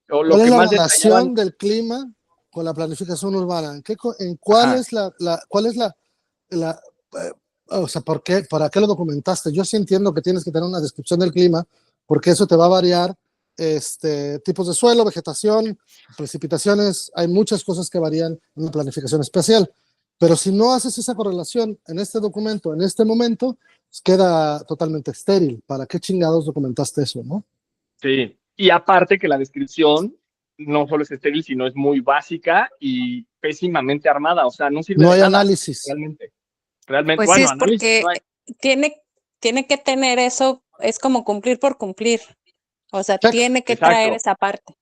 o lo ¿Cuál es que la más detallaban. relación del clima con la planificación urbana? ¿Cuál Ajá. es o sea, ¿para qué lo documentaste? Yo sí entiendo que tienes que tener una descripción del clima, porque eso te va a variar tipos de suelo, vegetación, precipitaciones, hay muchas cosas que varían en una planificación especial. Pero si no haces esa correlación en este documento, en este momento, pues queda totalmente estéril. ¿Para qué chingados documentaste eso, no? Sí, y aparte que la descripción no solo es estéril, sino es muy básica y pésimamente armada, o sea, no sirve No de hay nada, análisis. realmente, Pues sí, bueno, es análisis no porque hay. tiene que tener eso, es como cumplir por cumplir. O sea, Check. tiene que traer Exacto, esa parte.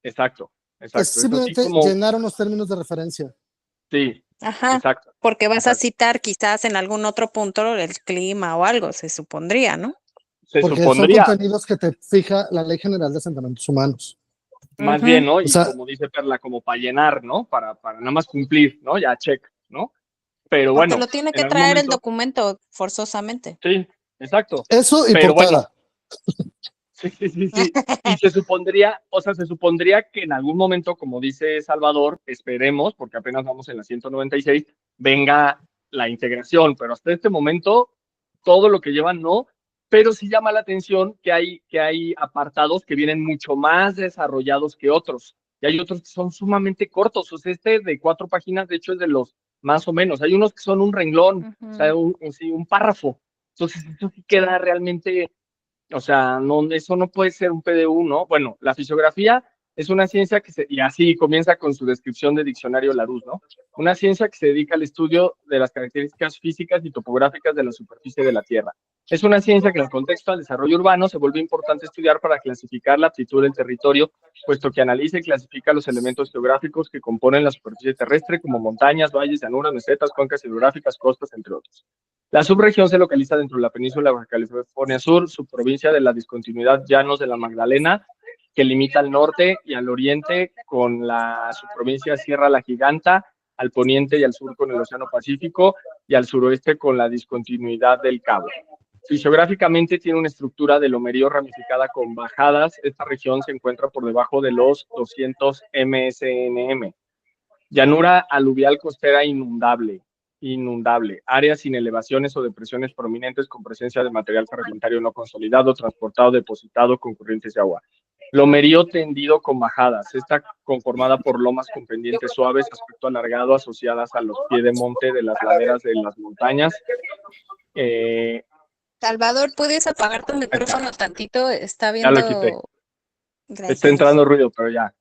exacto, Es es así simplemente como, llenar unos términos de referencia. sí, Ajá, exacto, porque vas a exacto. citar quizás en algún otro punto el clima o algo, se supondría, ¿no? se Porque son supondría, contenidos que te fija la Ley General de Asentamientos Humanos. más bien, ¿no? Y O sea, como dice Perla, como para llenar, ¿no? Para nada más cumplir, ¿no? Ya check, ¿no? Pero Porque bueno, lo tiene en que algún traer el momento, documento forzosamente. sí, exacto. eso y Pero bueno, portada. sí, sí, sí, sí. Y se supondría, o sea, se supondría que en algún momento, como dice Salvador, esperemos, porque apenas vamos en la 196, venga la integración, pero hasta este momento, todo lo que llevan no, pero sí llama la atención que hay apartados que vienen mucho más desarrollados que otros, y hay otros que son sumamente cortos, o sea, este de 4 páginas, de hecho, es de los más o menos, hay unos que son un renglón, o sea, sí, un párrafo, entonces eso sí queda realmente, o sea, no, eso no puede ser un PDU, ¿no? Bueno, la fisiografía es una ciencia que y así comienza con su descripción de diccionario Larousse, ¿no? Una ciencia que se dedica al estudio de las características físicas y topográficas de la superficie de la Tierra. Es una ciencia que en el contexto del desarrollo urbano se vuelve importante estudiar para clasificar la aptitud del territorio, puesto que analiza y clasifica los elementos geográficos que componen la superficie terrestre, como montañas, valles, llanuras, mesetas, cuencas hidrográficas, costas, entre otros. La subregión se localiza dentro de la península de Baja California Sur, subprovincia de la discontinuidad Llanos de la Magdalena, que limita al norte y al oriente con la subprovincia Sierra La Giganta, al poniente y al sur con el Océano Pacífico y al suroeste con la discontinuidad del Cabo. Fisiográficamente tiene una estructura de lomerío ramificada con bajadas. Esta región se encuentra por debajo de los 200 MSNM. Llanura aluvial costera inundable, áreas sin elevaciones o depresiones prominentes con presencia de material fragmentario no consolidado, transportado, depositado con corrientes de agua. Lomerío tendido con bajadas, está conformada por lomas con pendientes suaves, aspecto alargado, asociadas a los pies de monte de las laderas de las montañas. Salvador, ¿puedes apagar tu micrófono tantito? Está Ya lo quité. viendo. Está Gracias. entrando ruido, pero ya.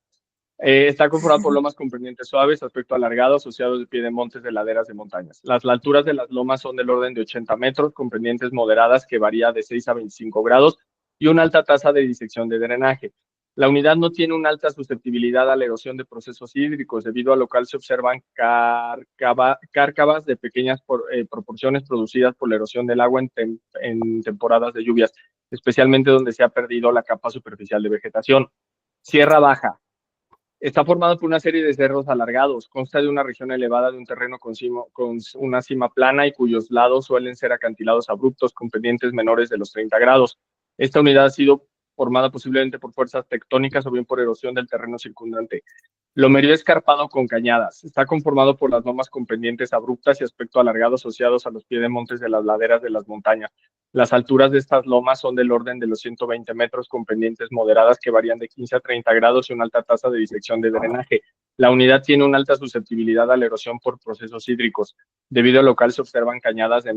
Está conformado por lomas con pendientes suaves, aspecto alargado, asociados de pie de montes de laderas de montañas. Las alturas de las lomas son del orden de 80 metros, con pendientes moderadas que varía de 6 a 25 grados y una alta tasa de disección de drenaje. La unidad no tiene una alta susceptibilidad a la erosión de procesos hídricos, debido a lo cual se observan cárcavas de pequeñas proporciones producidas por la erosión del agua en temporadas de lluvias, especialmente donde se ha perdido la capa superficial de vegetación. Sierra Baja. Está formado por una serie de cerros alargados, consta de una región elevada de un terreno con una cima plana y cuyos lados suelen ser acantilados abruptos con pendientes menores de los 30 grados. Esta unidad ha sido formada posiblemente por fuerzas tectónicas o bien por erosión del terreno circundante. Lomerío escarpado con cañadas. Está conformado por las lomas con pendientes abruptas y aspecto alargado asociados a los pies de montes de las laderas de las montañas. Las alturas de estas lomas son del orden de los 120 metros con pendientes moderadas que varían de 15 a 30 grados y una alta tasa de disección de drenaje. La unidad tiene una alta susceptibilidad a la erosión por procesos hídricos. Debido al local se observan cañadas de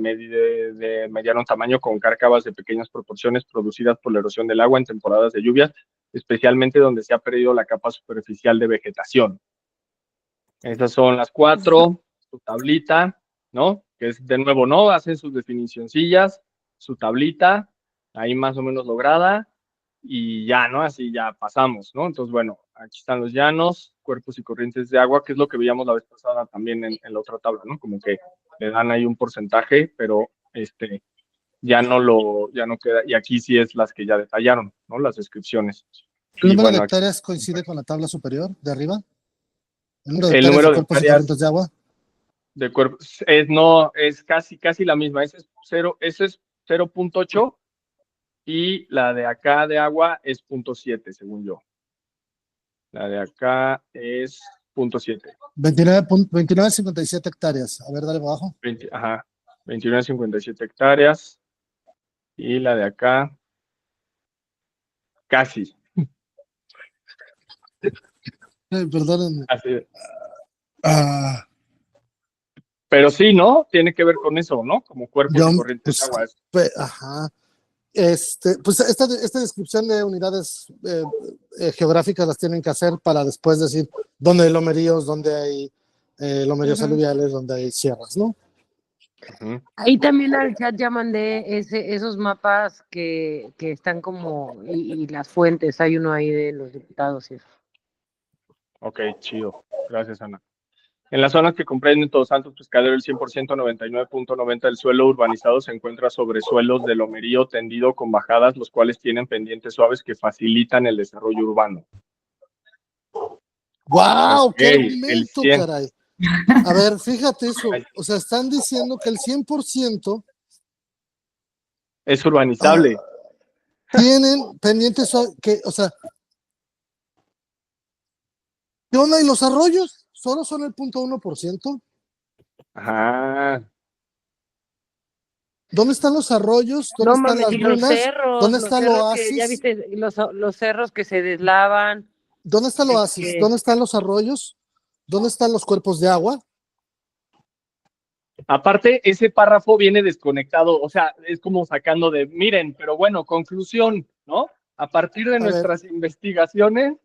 mediano tamaño con cárcavas de pequeñas proporciones producidas por la erosión del agua en temporadas de lluvias, especialmente donde se ha perdido la capa superficial de vegetación. Esas son las 4, su tablita, ¿no? Que es de nuevo, ¿no? Hacen sus definicioncillas, su tablita, ahí más o menos lograda, y ya, ¿no? Así ya pasamos, ¿no? Entonces, bueno, aquí están los llanos, cuerpos y corrientes de agua, que es lo que veíamos la vez pasada también en la otra tabla, ¿no? Como que le dan ahí un porcentaje, pero ya no queda, y aquí sí es las que ya detallaron, ¿no? Las descripciones. ¿El Y número bueno, de hectáreas coincide con la tabla superior de arriba? ¿El número de el hectáreas número de de cuerpos y hectáreas corrientes de agua? de cuerpos no, es casi la misma. Ese es 0.8 y la de acá de agua es 0.7, según yo. La de acá es 0.7. 29,57 hectáreas. A ver, dale para abajo. 29,57 hectáreas. Y la de acá, casi. Perdónenme. Así. Ah, Pero sí, ¿no? Tiene que ver con eso, ¿no? Como cuerpos yo, y corrientes de pues, agua. ajá. Pues esta descripción de unidades geográficas las tienen que hacer para después decir dónde hay lomeríos, dónde hay lomeríos aluviales, dónde hay sierras, ¿no? Ahí también al chat ya mandé esos mapas que están como, y las fuentes, hay uno ahí de los diputados y eso. Ok, chido. Gracias, Ana. En las zonas que comprenden Todos Santos, Pescadero, el 100%, 99.90 del suelo urbanizado se encuentra sobre suelos de lomerío tendido con bajadas, los cuales tienen pendientes suaves que facilitan el desarrollo urbano. ¡Wow! ¡Qué Ok, el argumento, 100. caray! A ver, fíjate eso. O sea, están diciendo que el 100% Es urbanizable. tienen pendientes, o sea, ¿qué onda? ¿Y los arroyos? ¿Solo son el 0.1%? Ajá. ¿Dónde están los arroyos? ¿Dónde No están mames, las y los dunas? cerros, ¿Dónde está el que ya oasis? viste, los cerros que se deslavan. ¿Dónde está el oasis? ¿Dónde están los arroyos? ¿Dónde están los cuerpos de agua? Aparte, ese párrafo viene desconectado, o sea, es como sacando de, miren, pero bueno, conclusión, ¿no? A partir de A ver, nuestras investigaciones,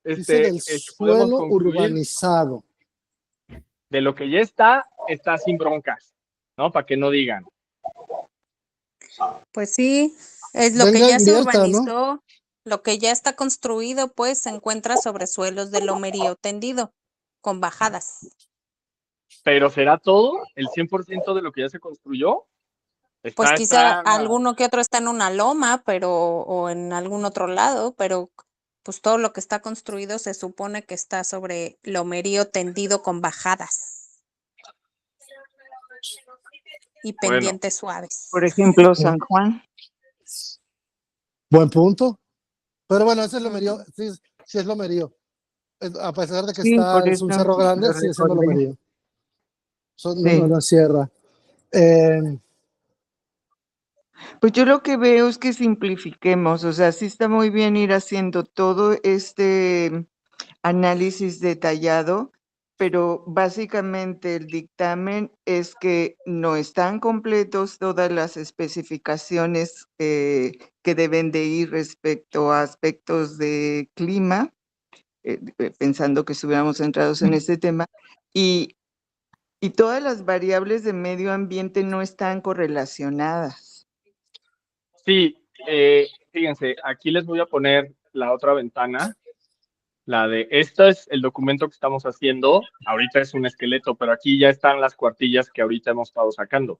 dice del podemos suelo concluir urbanizado. de lo que ya está sin broncas, ¿no? Para que no digan. Pues sí, es lo que Venga, ya se invierta, ¿no? urbanizó, lo que ya está construido, pues se encuentra sobre suelos de lomerío tendido, con bajadas. Pero ¿será todo? ¿El 100% de lo que ya se construyó? Pues Está, quizá está, alguno que otro está en una loma, o en algún otro lado, pero pues todo lo que está construido se supone que está sobre lomerío tendido con bajadas y bueno, pendientes suaves. Por ejemplo, San Juan. Buen punto. Pero bueno, ese es lomerío. Sí, sí es lomerío. A pesar de que Sí, por es eso un cerro lo grande, sigue siendo recordé. lomerío. No, Sí. no sierra. Pues yo lo que veo es que simplifiquemos, o sea, sí está muy bien ir haciendo todo este análisis detallado, pero básicamente el dictamen es que no están completos todas las especificaciones que deben de ir respecto a aspectos de clima, pensando que estuviéramos centrados en este tema, y todas las variables de medio ambiente no están correlacionadas. sí, fíjense, aquí les voy a poner la otra ventana, la de, esto es el documento que estamos haciendo, ahorita es un esqueleto, pero aquí ya están las cuartillas que ahorita hemos estado sacando.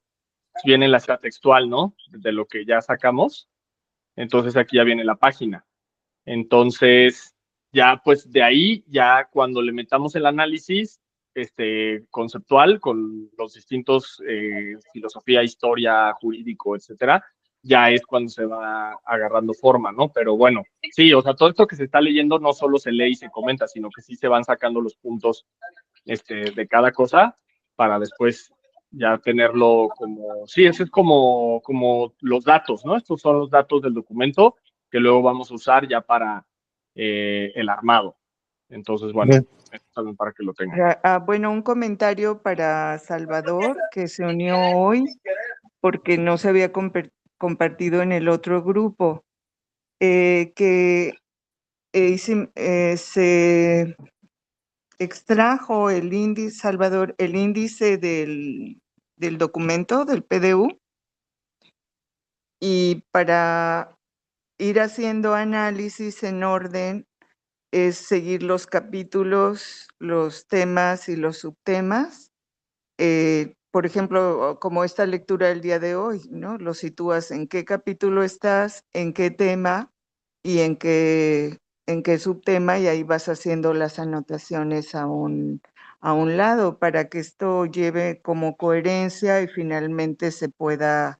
Viene la cita textual, ¿no? De lo que ya sacamos, entonces aquí ya viene la página. Entonces, ya pues de ahí, ya cuando le metamos el análisis conceptual con los distintos filosofía, historia, jurídico, etcétera, ya es cuando se va agarrando forma, ¿no? Pero bueno, sí, o sea, todo esto que se está leyendo no solo se lee y se comenta, sino que sí se van sacando los puntos de cada cosa para después ya tenerlo como, sí, eso es como los datos, ¿no? Estos son los datos del documento que luego vamos a usar ya para el armado. Entonces, bueno, Bien. esto también para que lo tengan. Bueno, un comentario para Salvador, que se unió hoy porque no se había compartido en el otro grupo, que se extrajo el índice, Salvador, el índice del documento, del PDU, y para ir haciendo análisis en orden es seguir los capítulos, los temas y los subtemas. Por ejemplo, como esta lectura del día de hoy, ¿no? Lo sitúas en qué capítulo estás, en qué tema y en qué subtema, y ahí vas haciendo las anotaciones a un lado para que esto lleve como coherencia y finalmente se pueda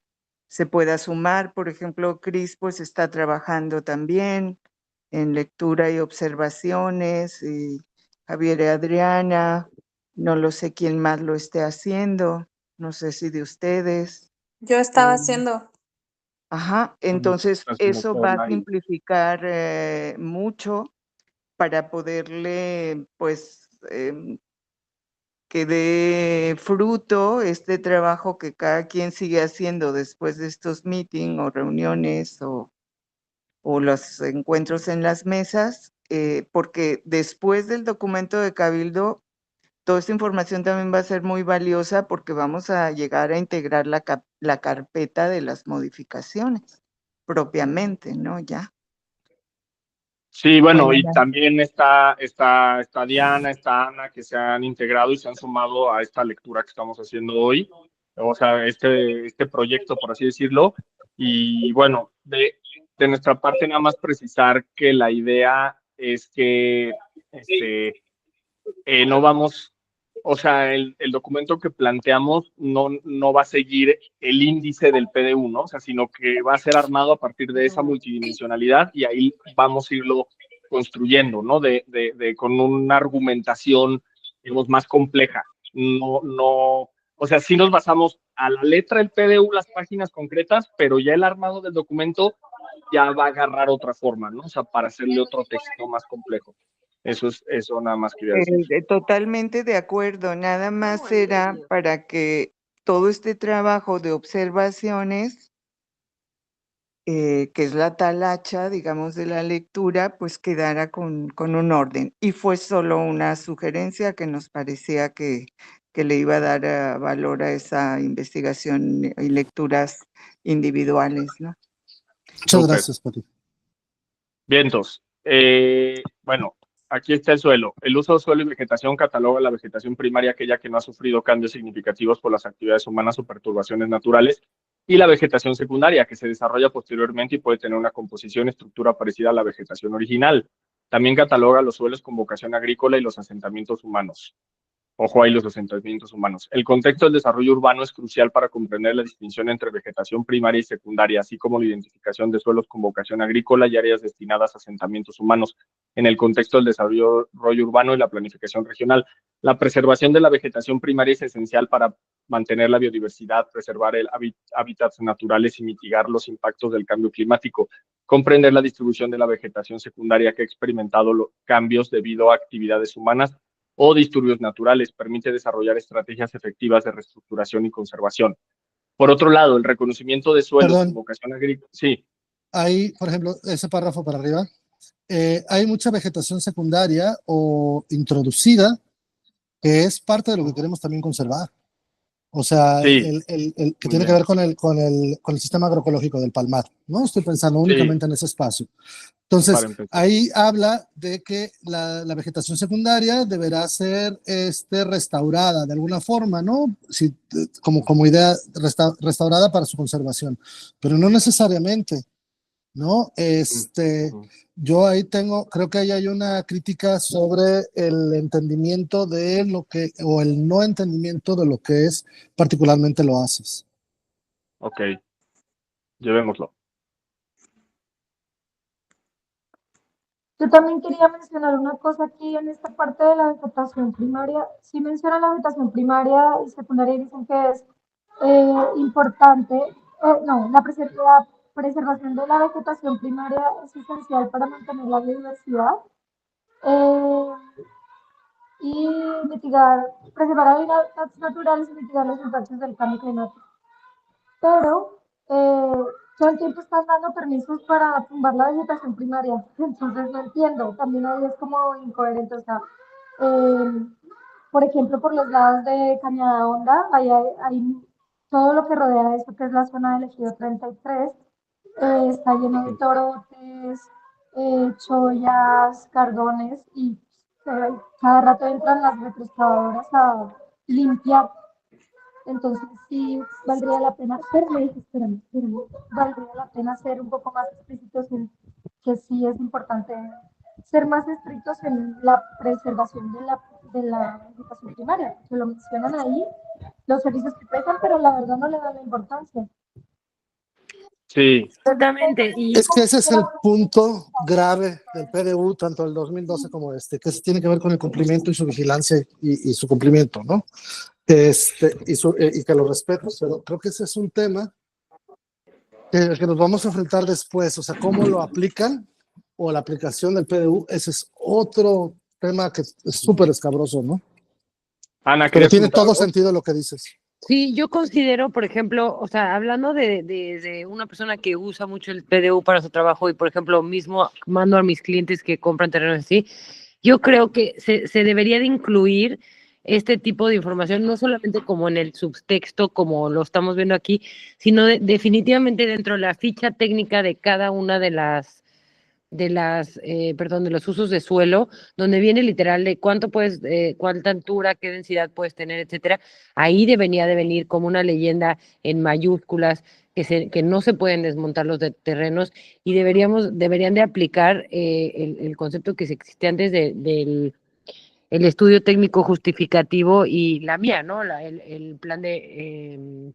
sumar. Por ejemplo, Cris pues está trabajando también en lectura y observaciones, y Javier y Adriana, no lo sé quién más lo esté haciendo, no sé si de ustedes. Yo estaba haciendo. Ajá, entonces Hacemos eso todo va a ahí. simplificar mucho para poderle, pues, que dé fruto este trabajo que cada quien sigue haciendo después de estos meetings o reuniones o los encuentros en las mesas, porque después del documento de Cabildo, toda esta información también va a ser muy valiosa porque vamos a llegar a integrar la carpeta de las modificaciones propiamente, ¿no? Ya. Sí, bueno, y ya. también está Diana, está Ana, que se han integrado y se han sumado a esta lectura que estamos haciendo hoy, o sea, este proyecto, por así decirlo. Y bueno, de nuestra parte, nada más precisar que la idea es que no vamos, o sea, el documento que planteamos no va a seguir el índice del PDU, ¿no? O sea, sino que va a ser armado a partir de esa multidimensionalidad y ahí vamos a irlo construyendo, ¿no? Con una argumentación, digamos, más compleja. O sea, sí nos basamos a la letra del PDU, las páginas concretas, pero ya el armado del documento ya va a agarrar otra forma, ¿no? O sea, para hacerle otro texto más complejo. Eso nada más quería decir. Totalmente de acuerdo, nada más era para que todo este trabajo de observaciones, que es la talacha, digamos, de la lectura, pues quedara con un orden. Y fue solo una sugerencia que nos parecía que le iba a dar valor a esa investigación y lecturas individuales, ¿no? Muchas Súper. gracias, Pati. Vientos. Bueno, aquí está el suelo. El uso de suelo y vegetación cataloga la vegetación primaria, aquella que no ha sufrido cambios significativos por las actividades humanas o perturbaciones naturales, y la vegetación secundaria, que se desarrolla posteriormente y puede tener una composición y estructura parecida a la vegetación original. También cataloga los suelos con vocación agrícola y los asentamientos humanos. Ojo ahí los asentamientos humanos. El contexto del desarrollo urbano es crucial para comprender la distinción entre vegetación primaria y secundaria, así como la identificación de suelos con vocación agrícola y áreas destinadas a asentamientos humanos en el contexto del desarrollo urbano y la planificación regional. La preservación de la vegetación primaria es esencial para mantener la biodiversidad, preservar el hábitats naturales y mitigar los impactos del cambio climático. Comprender la distribución de la vegetación secundaria que ha experimentado los cambios debido a actividades humanas o disturbios naturales, permite desarrollar estrategias efectivas de reestructuración y conservación. Por otro lado, el reconocimiento de suelos con vocación agrícola. Sí. Ahí, por ejemplo, ese párrafo para arriba, hay mucha vegetación secundaria o introducida que es parte de lo que queremos también conservar. O sea, Sí. Que tiene que ver con el sistema agroecológico del Palmar, ¿no? Estoy pensando únicamente en ese espacio. Entonces, ahí habla de que la vegetación secundaria deberá ser restaurada de alguna forma, ¿no? Sí, como idea restaurada para su conservación, pero no necesariamente, ¿no? Yo ahí creo que ahí hay una crítica sobre el entendimiento de lo que, o el no entendimiento de lo que es particularmente lo haces. Ok, llevémoslo. Yo también quería mencionar una cosa aquí en esta parte de la vegetación primaria. Sí mencionan la vegetación primaria y secundaria y dicen que es importante. No, la preservación de la vegetación primaria es esencial para mantener la biodiversidad y preservar hábitats naturales y mitigar los impactos del cambio climático. Pero todo el tiempo están dando permisos para tumbar la vegetación primaria, entonces no entiendo, también ahí es como incoherente, o sea, por ejemplo, por los lados de Cañada Honda, hay todo lo que rodea esto, que es la zona del Ejido 33, está lleno de torotes, chollas, cardones, y cada rato entran las retroexcavadoras a limpiar. Entonces sí valdría la pena, valdría la pena ser un poco más explícitos en que sí es importante ser más estrictos en la preservación de la educación primaria, que lo mencionan ahí, los servicios que prestan, pero la verdad no le dan la importancia. Sí. Exactamente. Y es que ese es el punto grave del PDU, tanto el 2012 como que tiene que ver con el cumplimiento y su vigilancia y su cumplimiento, ¿no? Y que lo respeto, pero creo que ese es un tema que nos vamos a enfrentar después, o sea, cómo lo aplican o la aplicación del PDU, ese es otro tema que es súper escabroso, ¿no? Ana, pero tiene todo algo? sentido lo que dices. sí, yo considero, por ejemplo, o sea, hablando de una persona que usa mucho el PDU para su trabajo y, por ejemplo, mismo mando a mis clientes que compran terrenos así, yo creo que se debería de incluir este tipo de información, no solamente como en el subtexto, como lo estamos viendo aquí, sino definitivamente dentro de la ficha técnica de cada una de los usos de suelo, donde viene literal de cuánta altura, qué densidad puedes tener, etcétera. Ahí debería de venir como una leyenda en mayúsculas que no se pueden desmontar los terrenos y deberían de aplicar el concepto que existe antes del el estudio técnico justificativo y la mía, ¿no? El plan de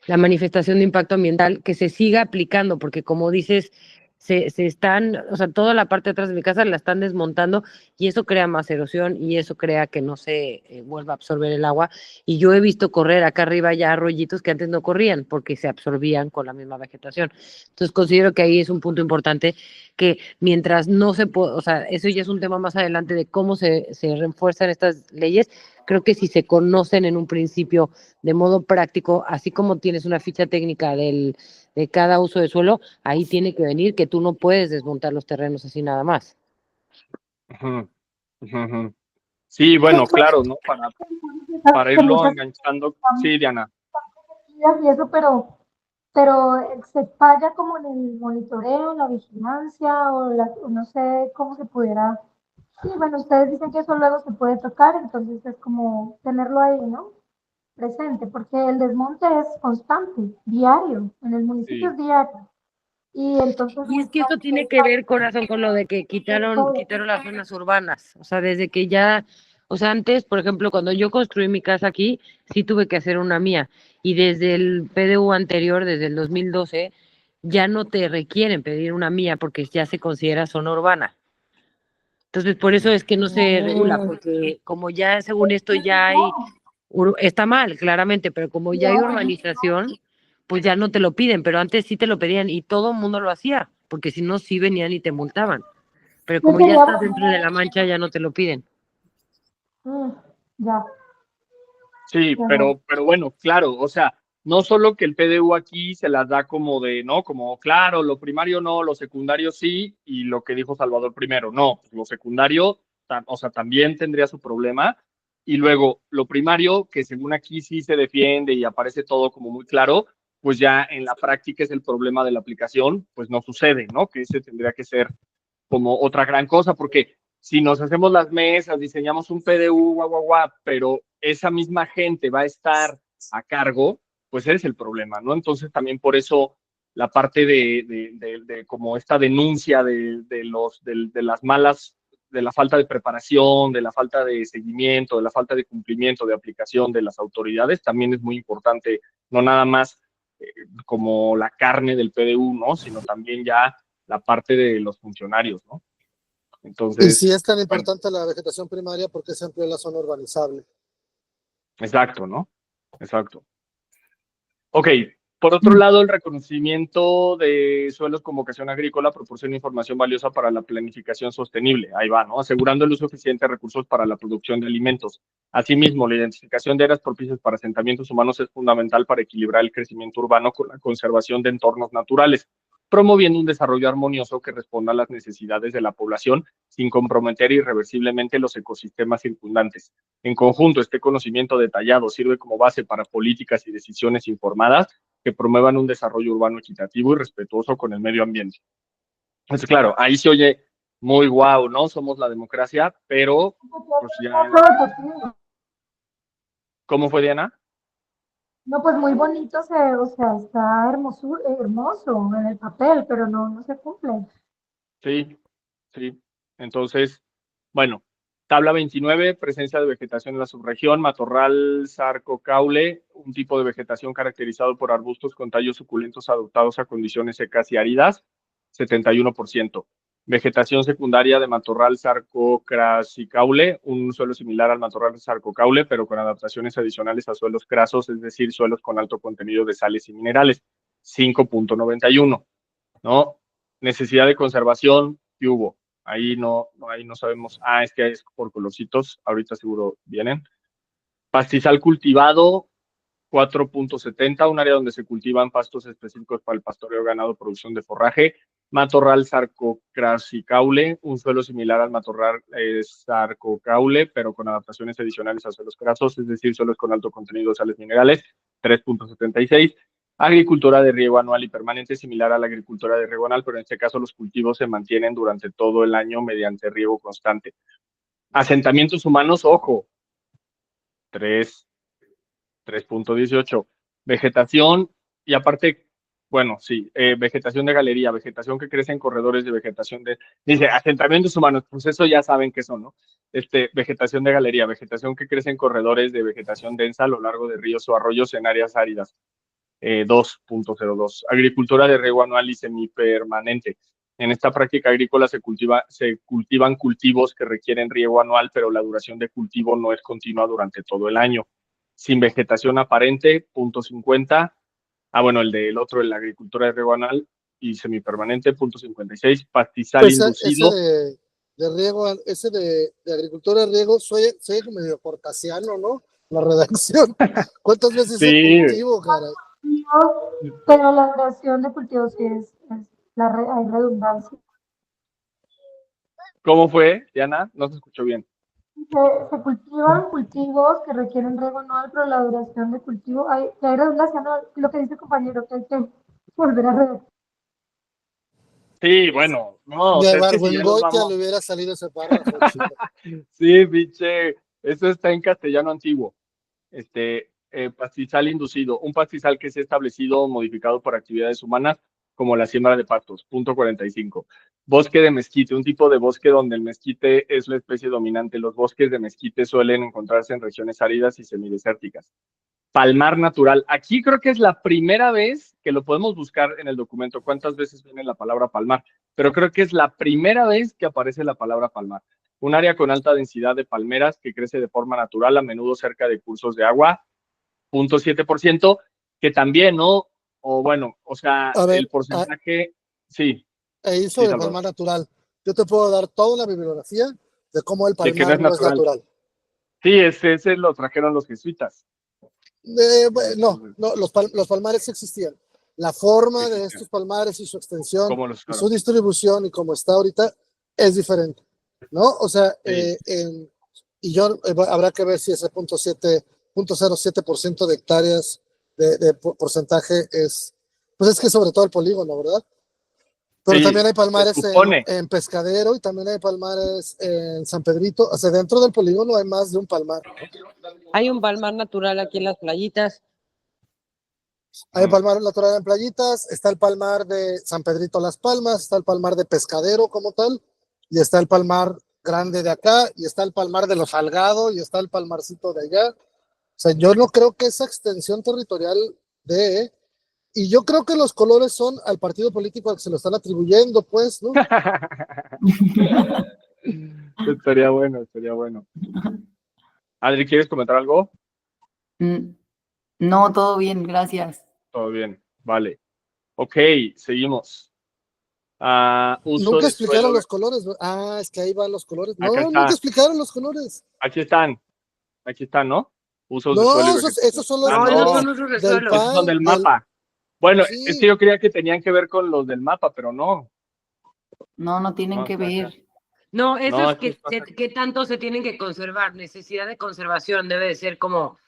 la manifestación de impacto ambiental, que se siga aplicando, porque como dices, se están, o sea, toda la parte de atrás de mi casa la están desmontando y eso crea más erosión y eso crea que no se vuelva a absorber el agua. Y yo he visto correr acá arriba ya arroyitos que antes no corrían porque se absorbían con la misma vegetación. Entonces considero que ahí es un punto importante que mientras no se puede, o sea, eso ya es un tema más adelante de cómo se refuerzan estas leyes. Creo que si se conocen en un principio de modo práctico, así como tienes una ficha técnica de cada uso de suelo, ahí tiene que venir que tú no puedes desmontar los terrenos así nada más. Ujú, ujú, ujú. Sí, bueno, claro, ¿no? Para Que irlo muchas enganchando. Sí, Diana. y eso, pero se falla como en el monitoreo, la vigilancia o no sé cómo se pudiera. Sí, bueno, ustedes dicen que eso luego se puede tocar, entonces es como tenerlo ahí, ¿no? Presente, porque el desmonte es constante, diario, en el municipio Sí, es diario. Y entonces Y es que eso tiene que ver, corazón, con lo de que quitaron todo. las zonas urbanas. O sea, desde que ya, o sea, antes, por ejemplo, cuando yo construí mi casa aquí, sí tuve que hacer una mía. Y desde el PDU anterior, desde el 2012, ya no te requieren pedir una mía porque ya se considera zona urbana. Entonces, por eso es que no se regula, porque como ya según esto ya hay, está mal, claramente, pero como ya hay urbanización, pues ya no te lo piden, pero antes sí te lo pedían y todo el mundo lo hacía, porque si no, sí venían y te multaban. Pero Yo como ya quería, estás dentro de la mancha, ya no te lo piden. mm, ya, sí, ya no. pero bueno, claro, o sea, no solo que el PDU aquí se las da como de, ¿no? Como, claro, lo primario no, lo secundario sí, y lo que dijo Salvador primero, no, pues lo secundario, o sea, también tendría su problema, y luego lo primario, que según aquí sí se defiende y aparece todo como muy claro, pues ya en la práctica es el problema de la aplicación, pues no sucede, ¿no? Que ese tendría que ser como otra gran cosa, porque si nos hacemos las mesas, diseñamos un PDU, guau, guau, guau, pero esa misma gente va a estar a cargo, pues ese es el problema, ¿no? Entonces también por eso la parte de como esta denuncia de las malas, de la falta de preparación, de la falta de seguimiento, de la falta de cumplimiento, de aplicación de las autoridades, también es muy importante, no nada más como la carne del PDU, ¿no? Sino también ya la parte de los funcionarios, ¿no? Y si Entonces, es tan bueno, importante la vegetación primaria, ¿por qué se amplió la zona urbanizable? exacto, ¿no? Exacto. Ok, por otro lado, el reconocimiento de suelos con vocación agrícola proporciona información valiosa para la planificación sostenible. Ahí va, ¿no? Asegurando el uso eficiente de recursos para la producción de alimentos. Asimismo, la identificación de áreas propicias para asentamientos humanos es fundamental para equilibrar el crecimiento urbano con la conservación de entornos naturales, promoviendo un desarrollo armonioso que responda a las necesidades de la población sin comprometer irreversiblemente los ecosistemas circundantes. En conjunto, este conocimiento detallado sirve como base para políticas y decisiones informadas que promuevan un desarrollo urbano equitativo y respetuoso con el medio ambiente. Entonces, claro, ahí se oye muy guau, ¿no? Somos la democracia, pero pues ya, ¿cómo fue, Diana? No, pues muy bonito, o sea, está hermoso en el papel, pero no se cumple. Sí, sí. Entonces, bueno, tabla 29, presencia de vegetación en la subregión, matorral sarcocaule, un tipo de vegetación caracterizado por arbustos con tallos suculentos adaptados a condiciones secas y áridas, 71%. Vegetación secundaria de matorral sarcocrasicaule, un suelo similar al matorral sarcocaule, pero con adaptaciones adicionales a suelos crasos, es decir, suelos con alto contenido de sales y minerales, 5.91, ¿no? Necesidad de conservación, ¿qué hubo? Ahí no sabemos. Ah, es que es por colorcitos, ahorita seguro vienen. Pastizal cultivado, 4.70, un área donde se cultivan pastos específicos para el pastoreo ganado, producción de forraje. Matorral sarcocrasicaule, un suelo similar al matorral sarcocaule, pero con adaptaciones adicionales a suelos grasos, es decir, suelos con alto contenido de sales minerales, 3.76. Agricultura de riego anual y permanente, similar a la agricultura de riego anual, pero en este caso los cultivos se mantienen durante todo el año mediante riego constante. Asentamientos humanos, ojo, 3.18. Vegetación, y aparte, bueno, sí, vegetación de galería, vegetación que crece en corredores de vegetación de, dice, asentamientos humanos, pues eso ya saben qué son, ¿no? Vegetación de galería, vegetación que crece en corredores de vegetación densa a lo largo de ríos o arroyos en áreas áridas. 2.02. Agricultura de riego anual y semipermanente. En esta práctica agrícola se cultivan cultivos que requieren riego anual, pero la duración de cultivo no es continua durante todo el año. Sin vegetación aparente, 0.50. Bueno, el del otro, la agricultura de riego anual y semipermanente, 0.56. Pastizal Ese inducido. de riego, ese de agricultura de riego, soy como medio cortasiano, ¿no? La redacción. ¿Cuántas veces Sí. el cultivo, caray? Pero la duración de cultivos sí hay redundancia. ¿Cómo fue, Diana? No se escuchó bien. Se cultivan cultivos que requieren riego anual, pero la duración de cultivo, hay redundancia, ¿no? Lo que dice el compañero, que hay que volver a redactar. Sí, bueno, no, o De sea, es que si ya nos Barbuengoitia vamos. le hubiera salido ese párrafo, chico. Sí, pinche, eso está en castellano antiguo. Pastizal inducido, un pastizal que se ha establecido o modificado por actividades humanas, como la siembra de pastos, 0.45. Bosque de mezquite, un tipo de bosque donde el mezquite es la especie dominante. Los bosques de mezquite suelen encontrarse en regiones áridas y semidesérticas. Palmar natural, aquí creo que es la primera vez que lo podemos buscar en el documento, cuántas veces viene la palabra palmar, pero creo que es la primera vez que aparece la palabra palmar. Un área con alta densidad de palmeras que crece de forma natural, a menudo cerca de cursos de agua, 0.7%, que también, ¿no? O bueno, o sea, A ver, el porcentaje, sí, ahí sí, sobre Salvador, palmar natural. Yo te puedo dar toda una bibliografía de cómo el de que no palmar es no es natural. natural. Sí, ese lo trajeron los jesuitas. No, los palmares existían. La forma de Existían, estos palmares y su extensión como los y su usaron. distribución y cómo está ahorita es diferente, ¿no? O sea, Sí. habrá que ver si ese 0.07% de hectáreas de porcentaje pues es que sobre todo el polígono, ¿verdad? Pero Sí, también hay se palmares supone. en Pescadero y también hay palmares en San Pedrito. O sea, dentro del polígono hay más de un palmar. Hay un palmar natural aquí en las playitas. Hay palmar natural en Playitas, está el palmar de San Pedrito Las Palmas, está el palmar de Pescadero como tal, y está el palmar grande de acá, y está el palmar de Los Salgado, y está el palmarcito de allá. O sea, yo no creo que esa extensión territorial y yo creo que los colores son al partido político al que se lo están atribuyendo, pues, ¿no? Estaría bueno, estaría bueno. Adri, ¿quieres comentar algo? No, todo bien, gracias. Todo bien, vale. Ok, seguimos. Uso Nunca de explicaron suelo. los colores, ¿no? Es que ahí van los colores. Acá No, nunca está. explicaron los colores. Aquí están, ¿no? Usos de suelo y No, vegetación. esos son los No, esos colores son usos de del suelo. Esos son PAN, del mapa. Bueno, es que sí. yo creía que tenían que ver con los del mapa, pero no. No tienen No, que está acá. ver. No, eso No, es esto está acá. que tanto se tienen que conservar. Necesidad de conservación debe de ser como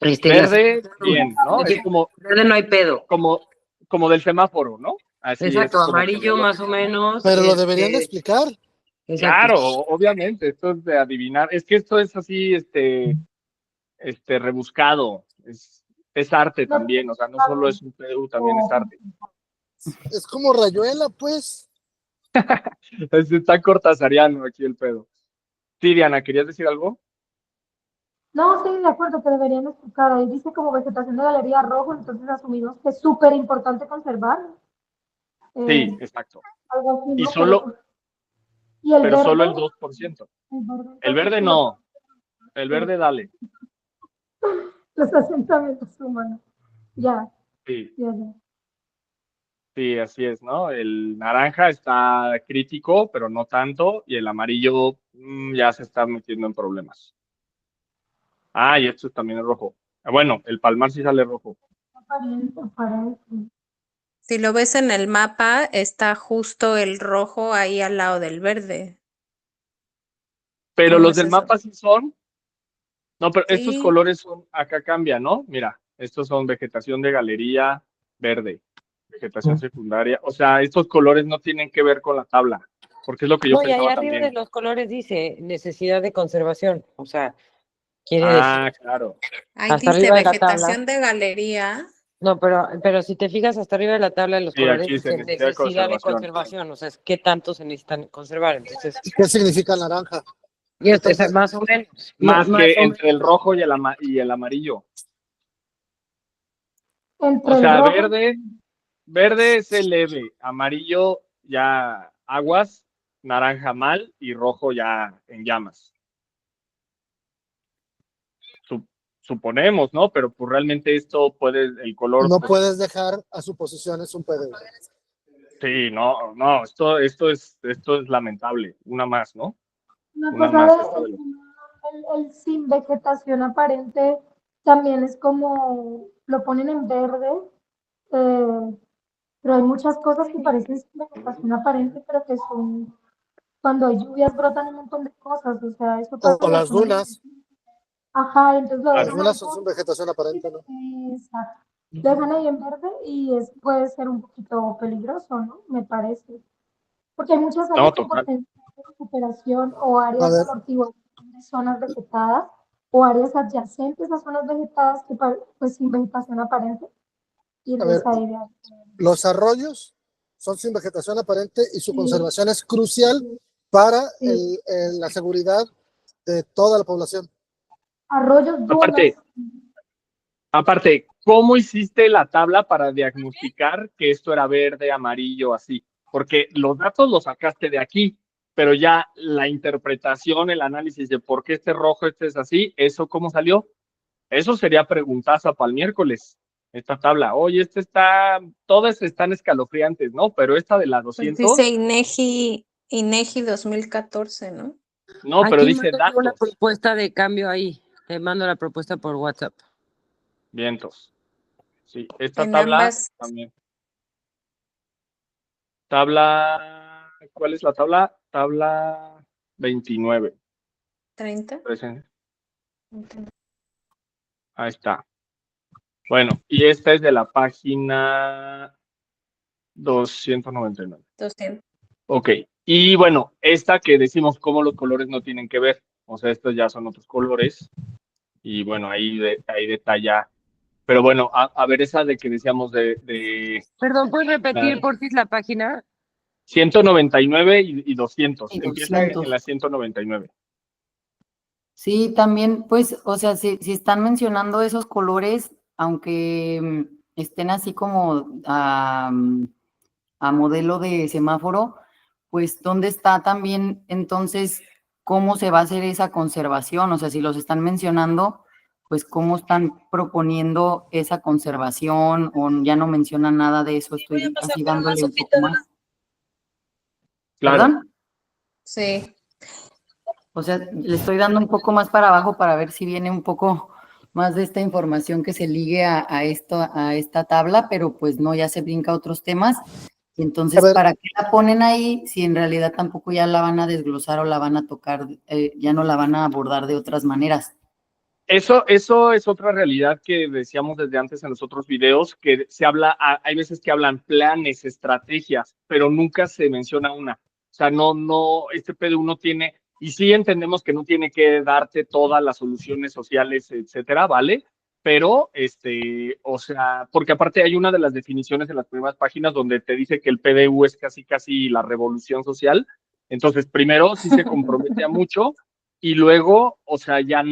Verde, bien, ¿no? Es verde no hay pedo. como del semáforo, ¿no? Así es Exacto, como amarillo más o cronológico. menos. Pero lo deberían de explicar. Exacto. Claro, obviamente, esto es de adivinar. Es que esto es así, rebuscado. Es arte también, o sea, no solo es un PDU, también es arte. Es como Rayuela, pues. Está cortasariano aquí el pedo. Sí, Diana, ¿querías decir algo? No, sí, de acuerdo, que deberían explicar. Ahí dice como vegetación de galería rojo, entonces asumimos que es súper importante conservar. Sí, exacto. Algo así, Y ¿no? solo, Y el pero verde, solo el 2%. El verde no, el verde dale. Los asentamientos humanos. Ya. Sí, sí, así es, ¿no? El naranja está crítico, pero no tanto, y el amarillo ya se está metiendo en problemas. Y esto también es rojo. Bueno, el palmar sí sale rojo. Si lo ves en el mapa, está justo el rojo ahí al lado del verde. Pero ¿Cómo los es del eso? mapa sí son. No, pero estos Sí. colores son, acá cambian, ¿no? Mira, estos son vegetación de galería, verde, vegetación secundaria. O sea, estos colores no tienen que ver con la tabla, porque es lo que yo No, y ahí pensaba arriba de también. los colores dice necesidad de conservación. O sea, quiere decir, Ah, claro. Ahí hasta dice arriba de la tabla. vegetación de galería. No, pero si te fijas hasta arriba de la tabla de los Sí, colores aquí dice dice necesidad de necesidad de conservación. conservación. O sea, es qué tanto se necesitan conservar. Entonces, ¿Qué significa naranja? y es Entonces, más o menos. Más que o entre el rojo y el amarillo. Entre O el sea, rojo, verde es el leve, amarillo ya aguas, naranja mal y rojo ya en llamas. Suponemos, ¿no? Pero pues realmente esto puede, el color, no pues, puedes dejar a suposiciones un PDU. sí, no, esto es lamentable. Una más, ¿no? una Una cosa más. el sin vegetación aparente también es como, lo ponen en verde, eh, pero hay muchas cosas que parecen sin vegetación aparente, pero que son, cuando hay lluvias brotan un montón de cosas, o sea, eso pasa O en la las zona. dunas. Ajá, entonces lo Las dejan dunas ahí son sin vegetación aparente, ¿no? exacto. Lo dejan ahí en verde y puede ser un poquito peligroso, ¿no? Me parece. Porque hay muchas No, áreas con total. potencial de recuperación o A áreas ver, amortiguadas de zonas vegetadas o áreas adyacentes a zonas vegetadas que pues sin vegetación aparente y a ver, entonces ahí ya- los arroyos son sin vegetación aparente y su Sí. conservación es crucial para Sí. la seguridad de toda la población. Arroyos, dunas, Aparte, ¿cómo hiciste la tabla para diagnosticar que esto era verde, amarillo, así? Porque los datos los sacaste de aquí, pero ya la interpretación, el análisis de por qué este rojo, este es así, ¿eso cómo salió? Eso sería preguntaza para el miércoles, esta tabla. Oye, todas están escalofriantes, ¿no? Pero esta de la Pues 200, dice INEGI 2014, ¿no? no, pero aquí dice mando yo una datos, propuesta de cambio ahí. Te mando la propuesta por WhatsApp. vientos. Sí, esta En tabla ambas también. ¿Cuál es la tabla? Tabla 29. 30. Ahí está. Bueno, y esta es de la página 299. 200. Ok, y bueno, esta que decimos cómo los colores no tienen que ver, o sea, estos ya son otros colores, y bueno, ahí detalla, pero bueno, a ver esa de que decíamos de Perdón, ¿puedes repetir la por ti la página? 199 y 200, Y empieza en 200. la 199. Sí, también, pues, o sea, si están mencionando esos colores, aunque estén así como a modelo de semáforo, pues, ¿dónde está también entonces cómo se va a hacer esa conservación? O sea, si los están mencionando, pues, ¿cómo están proponiendo esa conservación? O ya no mencionan nada de eso, Voy a estoy pasar así por una dándole un sopita poco de más. Claro, ¿Perdón? Sí. O sea, le estoy dando un poco más para abajo para ver si viene un poco más de esta información que se ligue a esta tabla, pero pues no, ya se brinca a otros temas. Y A entonces, ver, ¿para qué la ponen ahí si en realidad tampoco ya la van a desglosar o la van a tocar, ya no la van a abordar de otras maneras? eso es otra realidad que decíamos desde antes en los otros videos, que se habla, hay veces que hablan planes, estrategias, pero nunca se menciona una. O sea, este PDU no tiene, y sí entendemos que no tiene que darte todas las soluciones sociales, etcétera, ¿vale? Pero, o sea, porque aparte hay una de las definiciones en las primeras páginas donde te dice que el PDU es casi la revolución social. Entonces, primero sí se compromete a mucho, y luego, o sea, ya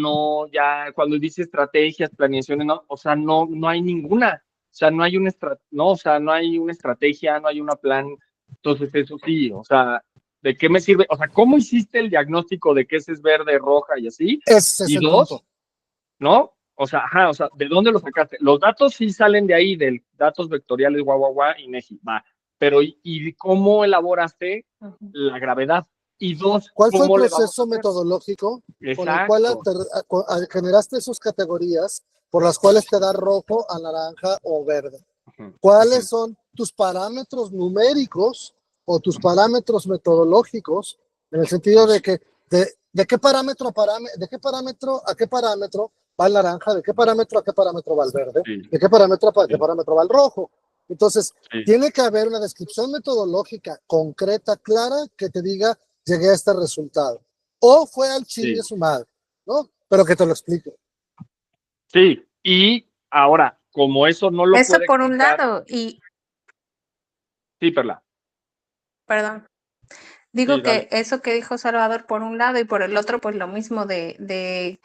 cuando dice estrategias, planeaciones, no, o sea, no hay ninguna. O sea, no hay o sea, no hay una estrategia, no hay una plan. Entonces, eso sí, o sea, ¿de qué me sirve? O sea, ¿cómo hiciste el diagnóstico de que ese es verde, roja y así? ese es Y el dos, punto. ¿no? O sea, o sea, ¿de dónde los sacaste? Los datos sí salen de ahí, del datos vectoriales, INEGI, va. Pero, ¿y cómo elaboraste la gravedad? Y dos, ¿Cuál fue el ¿cómo le vamos a proceso hacer? metodológico con el cual Exacto. generaste esas categorías por las cuales te da rojo a naranja o verde? Ujú, ¿Cuáles ujú. son tus parámetros numéricos o tus parámetros metodológicos en el sentido de que de qué parámetro a qué parámetro va el naranja, de qué parámetro a qué parámetro va el verde, Sí, de qué parámetro a qué sí. parámetro va el rojo? Entonces, Sí. tiene que haber una descripción metodológica concreta, clara, que te diga, llegué a este resultado. O fue al chingue Sí. su madre, ¿no? Pero que te lo explique. Sí, y ahora, como eso no lo Eso puede por un explicar, lado, y sí, Perla, perdón, sí, digo dale. que eso que dijo Salvador por un lado y por el otro, pues lo mismo de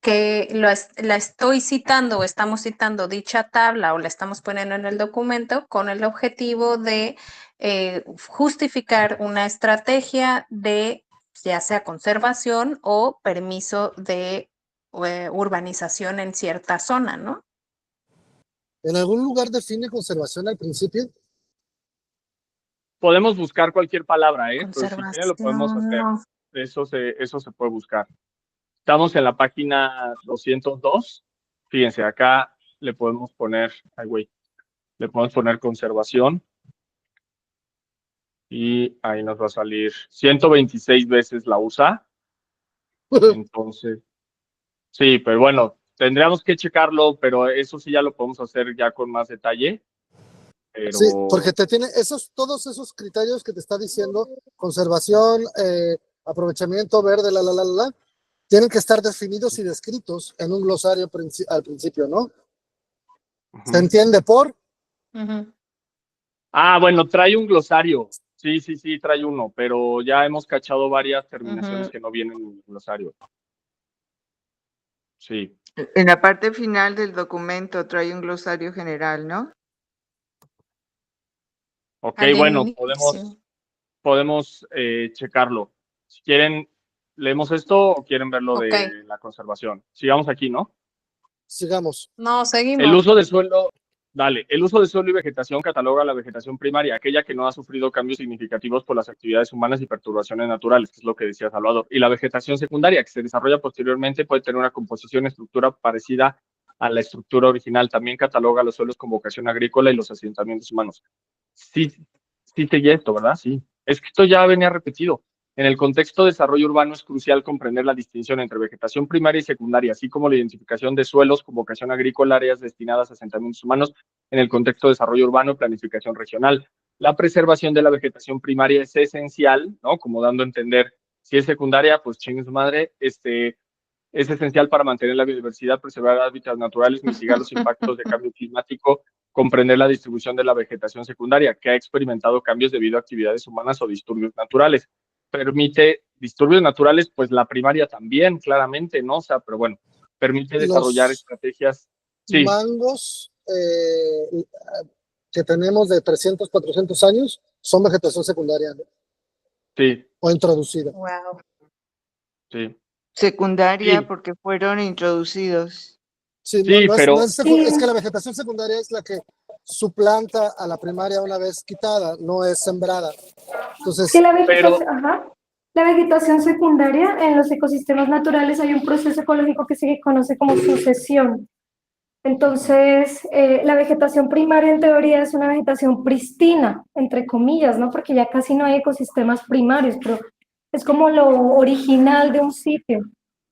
que la estoy citando o estamos citando dicha tabla o la estamos poniendo en el documento con el objetivo de justificar una estrategia de ya sea conservación o permiso de urbanización en cierta zona, ¿no? ¿En algún lugar define conservación al principio? Podemos buscar cualquier palabra, pero si quieren lo podemos Conservación, hacer. no. Eso se puede buscar. Estamos en la página 202. Fíjense, acá le podemos poner, le podemos poner conservación y ahí nos va a salir 126 veces la usa. Entonces, sí, pero bueno, tendríamos que checarlo, pero eso sí ya lo podemos hacer ya con más detalle. Pero Sí, porque te tiene todos esos criterios que te está diciendo, conservación, aprovechamiento verde, tienen que estar definidos y descritos en un glosario al principio, ¿no? ¿Se entiende por? Ujú. bueno, trae un glosario. Sí, trae uno, pero ya hemos cachado varias terminaciones Ujú. que no vienen en el glosario. Sí. En la parte final del documento trae un glosario general, ¿no? Ok, Al bueno, inicio. podemos checarlo. Si quieren, ¿leemos esto o quieren ver lo Ok. de la conservación? Sigamos aquí, ¿no? Sigamos. No, El seguimos. uso de suelo, el uso de suelo y vegetación cataloga la vegetación primaria, aquella que no ha sufrido cambios significativos por las actividades humanas y perturbaciones naturales, que es lo que decía Salvador. Y la vegetación secundaria, que se desarrolla posteriormente, puede tener una composición y estructura parecida a la estructura original. También cataloga los suelos con vocación agrícola y los asentamientos humanos. Sí, sí seguía esto, ¿verdad? Sí. Es que esto ya venía repetido. En el contexto de desarrollo urbano es crucial comprender la distinción entre vegetación primaria y secundaria, así como la identificación de suelos con vocación agrícola, áreas destinadas a asentamientos humanos en el contexto de desarrollo urbano y planificación regional. La preservación de la vegetación primaria es esencial, ¿no? Como dando a entender, si es secundaria, pues chingue su madre, es esencial para mantener la biodiversidad, preservar hábitats naturales, mitigar los impactos de cambio climático, comprender la distribución de la vegetación secundaria, que ha experimentado cambios debido a actividades humanas o disturbios naturales. Permite disturbios naturales, pues la primaria también, claramente, ¿no? O sea, pero bueno, permite desarrollar Los estrategias. Sí, mangos que tenemos de 300, 400 años son vegetación secundaria, ¿no? sí, O introducida. Wow. sí. Secundaria Sí, porque fueron introducidos. Sí, sí, pero es que la vegetación secundaria es la que suplanta a la primaria una vez quitada, no es sembrada. Entonces, Sí, pero la vegetación secundaria en los ecosistemas naturales hay un proceso ecológico que se conoce como sucesión. Entonces, la vegetación primaria en teoría es una vegetación pristina, entre comillas, ¿no? Porque ya casi no hay ecosistemas primarios, pero es como lo original de un sitio.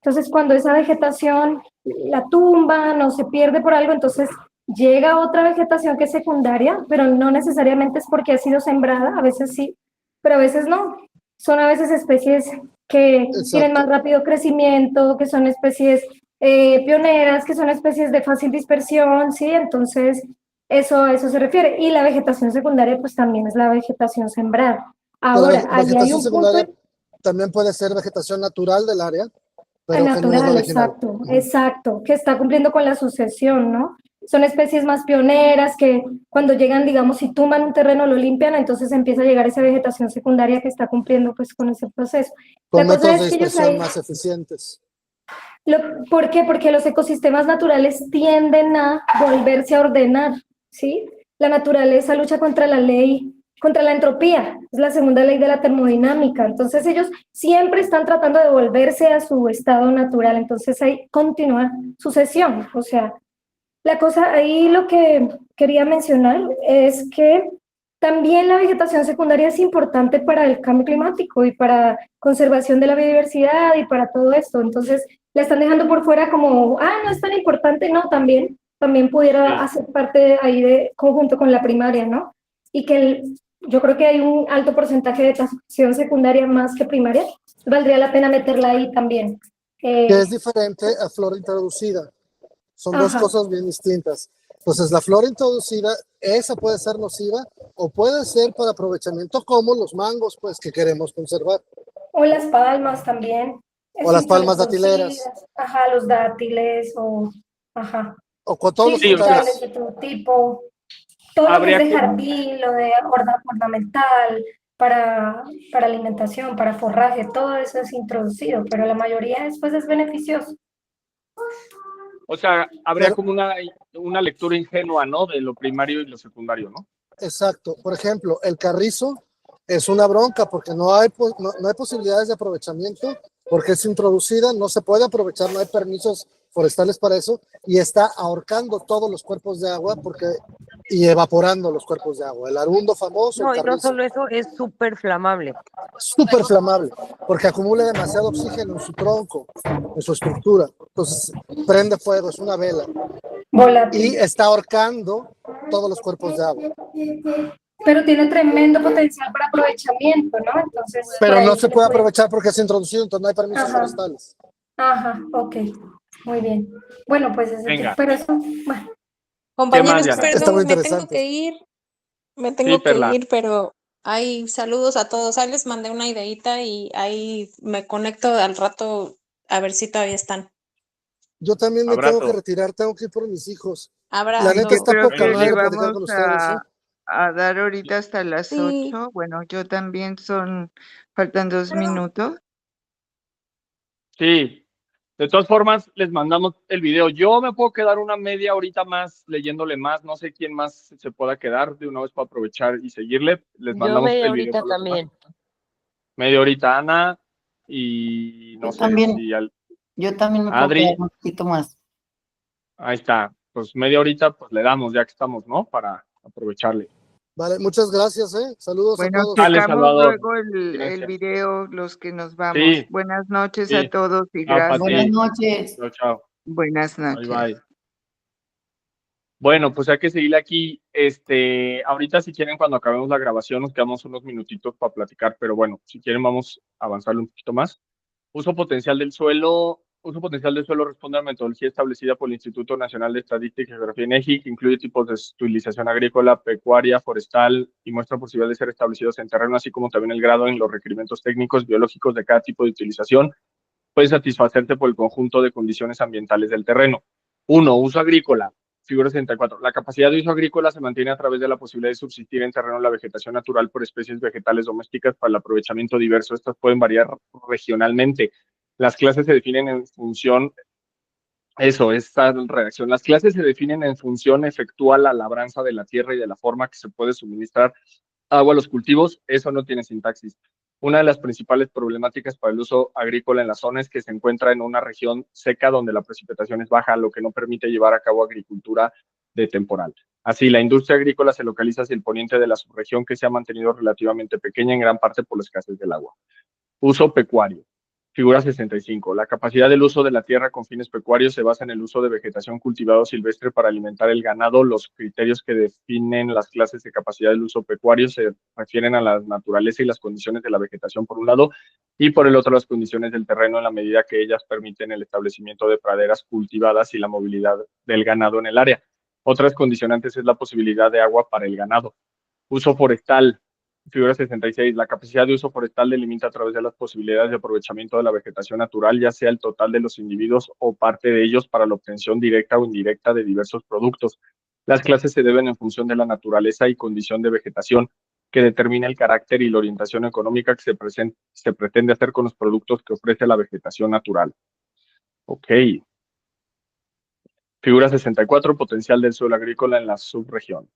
Entonces, cuando esa vegetación la tumban o se pierde por algo, entonces llega otra vegetación que es secundaria, pero no necesariamente es porque ha sido sembrada, a veces sí, pero a veces no. Son a veces especies que tienen más rápido crecimiento, que son especies pioneras, que son especies de fácil dispersión, ¿sí? Entonces, a eso se refiere. Y la vegetación secundaria, pues también es la vegetación sembrada. Ahora, la ahí hay vegetación un punto secundaria también puede ser vegetación natural del área, pero que no es la natural, original. exacto, que está cumpliendo con la sucesión, ¿no? Son especies más pioneras que cuando llegan, digamos, si tumban un terreno, lo limpian, entonces empieza a llegar esa vegetación secundaria que está cumpliendo pues con ese proceso. Con La cosa métodos de es que ellos dispersión ahí, más eficientes. ¿por qué? Porque los ecosistemas naturales tienden a volverse a ordenar, ¿sí? La naturaleza lucha contra la ley, contra la entropía, es la segunda ley de la termodinámica, entonces ellos siempre están tratando de volverse a su estado natural, entonces ahí continúa sucesión, o sea, la cosa, ahí lo que quería mencionar es que también la vegetación secundaria es importante para el cambio climático y para conservación de la biodiversidad y para todo esto. Entonces, la están dejando por fuera como, no es tan importante, no, también. también pudiera Sí. hacer parte ahí de conjunto con la primaria, ¿no? Y que yo creo que hay un alto porcentaje de educación secundaria más que primaria, valdría la pena meterla ahí también. Que es diferente a flora introducida. Son dos Ajá. cosas bien distintas. Entonces, la flora introducida, esa puede ser nociva o puede ser para aprovechamiento como los mangos, pues, que queremos conservar. O las palmas también. O las palmas Existen datileras. Ajá, los dátiles ajá. O con todos Sí, los o sea, frutales frutales. de todo tipo. Todo lo que es habría de que, jardín, lo de ornamental, para alimentación, para forraje, todo eso es introducido, pero la mayoría después es beneficioso. o sea, habría Pero- como una lectura ingenua, ¿no? De lo primario y lo secundario, ¿no? Exacto. Por ejemplo, el carrizo es una bronca porque no hay posibilidades de aprovechamiento porque es introducida, no se puede aprovechar, no hay permisos forestales para eso y está ahorcando todos los cuerpos de agua y evaporando los cuerpos de agua. El arundo famoso, No, el y no carrizo, solo eso, es súper flamable. súper flamable porque acumula demasiado oxígeno en su tronco, en su estructura. Entonces prende fuego, es una vela y Volátil. está ahorcando todos los cuerpos de agua. Pero tiene tremendo potencial para aprovechamiento, ¿no? Entonces, por Pero ahí no se se le puede puede. aprovechar porque es introducido, entonces no hay permisos Ajá. forestales. Ajá, ok. Muy bien. Bueno, pues ese Venga. pero eso, bueno. ¿Qué más, Compañeros, Diana? Está muy perdón, me tengo interesante. que ir, Sí, Perla. pero hay saludos a todos. Ahí les mandé una ideita y ahí me conecto al rato a ver si todavía están. Yo también me tengo que Abrazo. retirar, tengo que ir por mis hijos. La Abrazo. neta Yo está creo poca que le madre platicar vamos con ustedes, ¿eh? a dar ahorita hasta las Sí. 8. Bueno, yo también faltan 2 minutos. Sí. De todas formas, les mandamos el video. Yo me puedo quedar una media horita más leyéndole más. No sé quién más se pueda quedar de una vez para aprovechar y seguirle. Les Yo mandamos media el video. horita por los demás. también. Media horita Ana y no Yo sé también. si Yo también me puedo Adri. quedar un poquito más. Ahí está. Pues media horita pues le damos ya que estamos, ¿no? Para aprovecharle. Vale, muchas gracias, ¿eh? Saludos a Bueno, todos. Dale, checamos Salvador. luego el Gracias. video, los que nos vamos. Sí, Buenas noches sí. a todos y Chao, gracias. Buenas Pati. noches. Chao, chao. Buenas Bye, noches. bye. Bueno, pues hay que seguirle aquí. Ahorita si quieren, cuando acabemos la grabación, nos quedamos unos minutitos para platicar, pero bueno, si quieren vamos a avanzarle un poquito más. Uso potencial del suelo responde a la metodología establecida por el Instituto Nacional de Estadística y Geografía INEGI, que incluye tipos de utilización agrícola, pecuaria, forestal y muestra posibilidad de ser establecidos en terreno, así como también el grado en los requerimientos técnicos biológicos de cada tipo de utilización puede satisfacerse por el conjunto de condiciones ambientales del terreno. 1. Uso agrícola. Figura 64. La capacidad de uso agrícola se mantiene a través de la posibilidad de subsistir en terreno la vegetación natural por especies vegetales domésticas para el aprovechamiento diverso. Estas pueden variar regionalmente. Las clases se definen en función, esta redacción. Las clases se definen en función efectúa la labranza de la tierra y de la forma que se puede suministrar agua a los cultivos. Eso no tiene sintaxis. Una de las principales problemáticas para el uso agrícola en la zona es que se encuentra en una región seca donde la precipitación es baja, lo que no permite llevar a cabo agricultura de temporal. Así, la industria agrícola se localiza hacia el poniente de la subregión, que se ha mantenido relativamente pequeña en gran parte por la escasez del agua. Uso pecuario. Figura 65. La capacidad del uso de la tierra con fines pecuarios se basa en el uso de vegetación cultivada silvestre para alimentar el ganado. Los criterios que definen las clases de capacidad del uso pecuario se refieren a la naturaleza y las condiciones de la vegetación por un lado y por el otro las condiciones del terreno en la medida que ellas permiten el establecimiento de praderas cultivadas y la movilidad del ganado en el área. Otras condicionantes es la posibilidad de agua para el ganado. Uso forestal. Figura 66. La capacidad de uso forestal delimita a través de las posibilidades de aprovechamiento de la vegetación natural, ya sea el total de los individuos o parte de ellos para la obtención directa o indirecta de diversos productos. Las clases se deben en función de la naturaleza y condición de vegetación que determina el carácter y la orientación económica que se pretende hacer con los productos que ofrece la vegetación natural. Ok. Figura 64. Potencial del suelo agrícola en la subregión.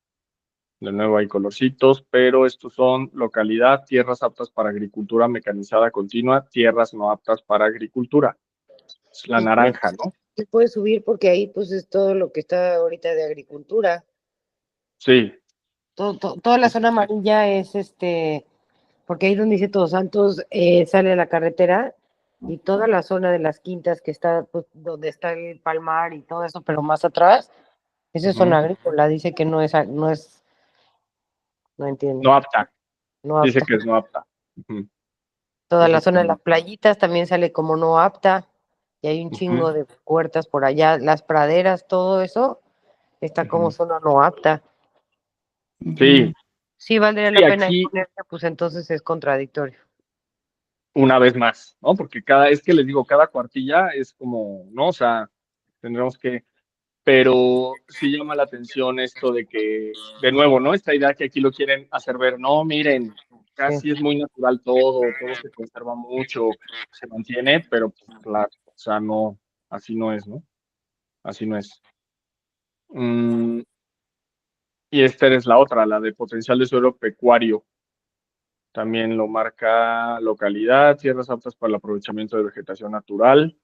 De nuevo hay colorcitos, pero estos son localidad, tierras aptas para agricultura mecanizada continua, tierras no aptas para agricultura. Es la naranja, ¿no? Se puede subir porque ahí pues es todo lo que está ahorita de agricultura. Sí, Toda la zona amarilla es porque ahí donde dice Todos Santos sale a la carretera y toda la zona de las quintas que está pues donde está el Palmar y todo eso, pero más atrás, Esa es Ujú. zona agrícola, dice que no entiendo, No apta. no Dice apta. que es no apta. Ujú. Toda la Dice que zona de no. las playitas también sale como no apta, y hay un chingo Ujú. de huertas por allá, las praderas, todo eso está como Ujú. zona no apta. Sí, Sí valdría sí, la pena aquí ponerse, pues entonces es contradictorio. una vez más, ¿no? Porque es que les digo, cada cuartilla es como, ¿no? O sea, tendremos que, pero sí llama la atención esto de que, de nuevo, ¿no? Esta idea que aquí lo quieren hacer ver, no, miren, Sí. casi es muy natural todo se conserva mucho, se mantiene, pero pues, claro, o sea, no, así no es, ¿no? Así no es. Mm, y esta es la otra, la de potencial de suelo pecuario. También lo marca localidad, tierras aptas para el aprovechamiento de vegetación natural.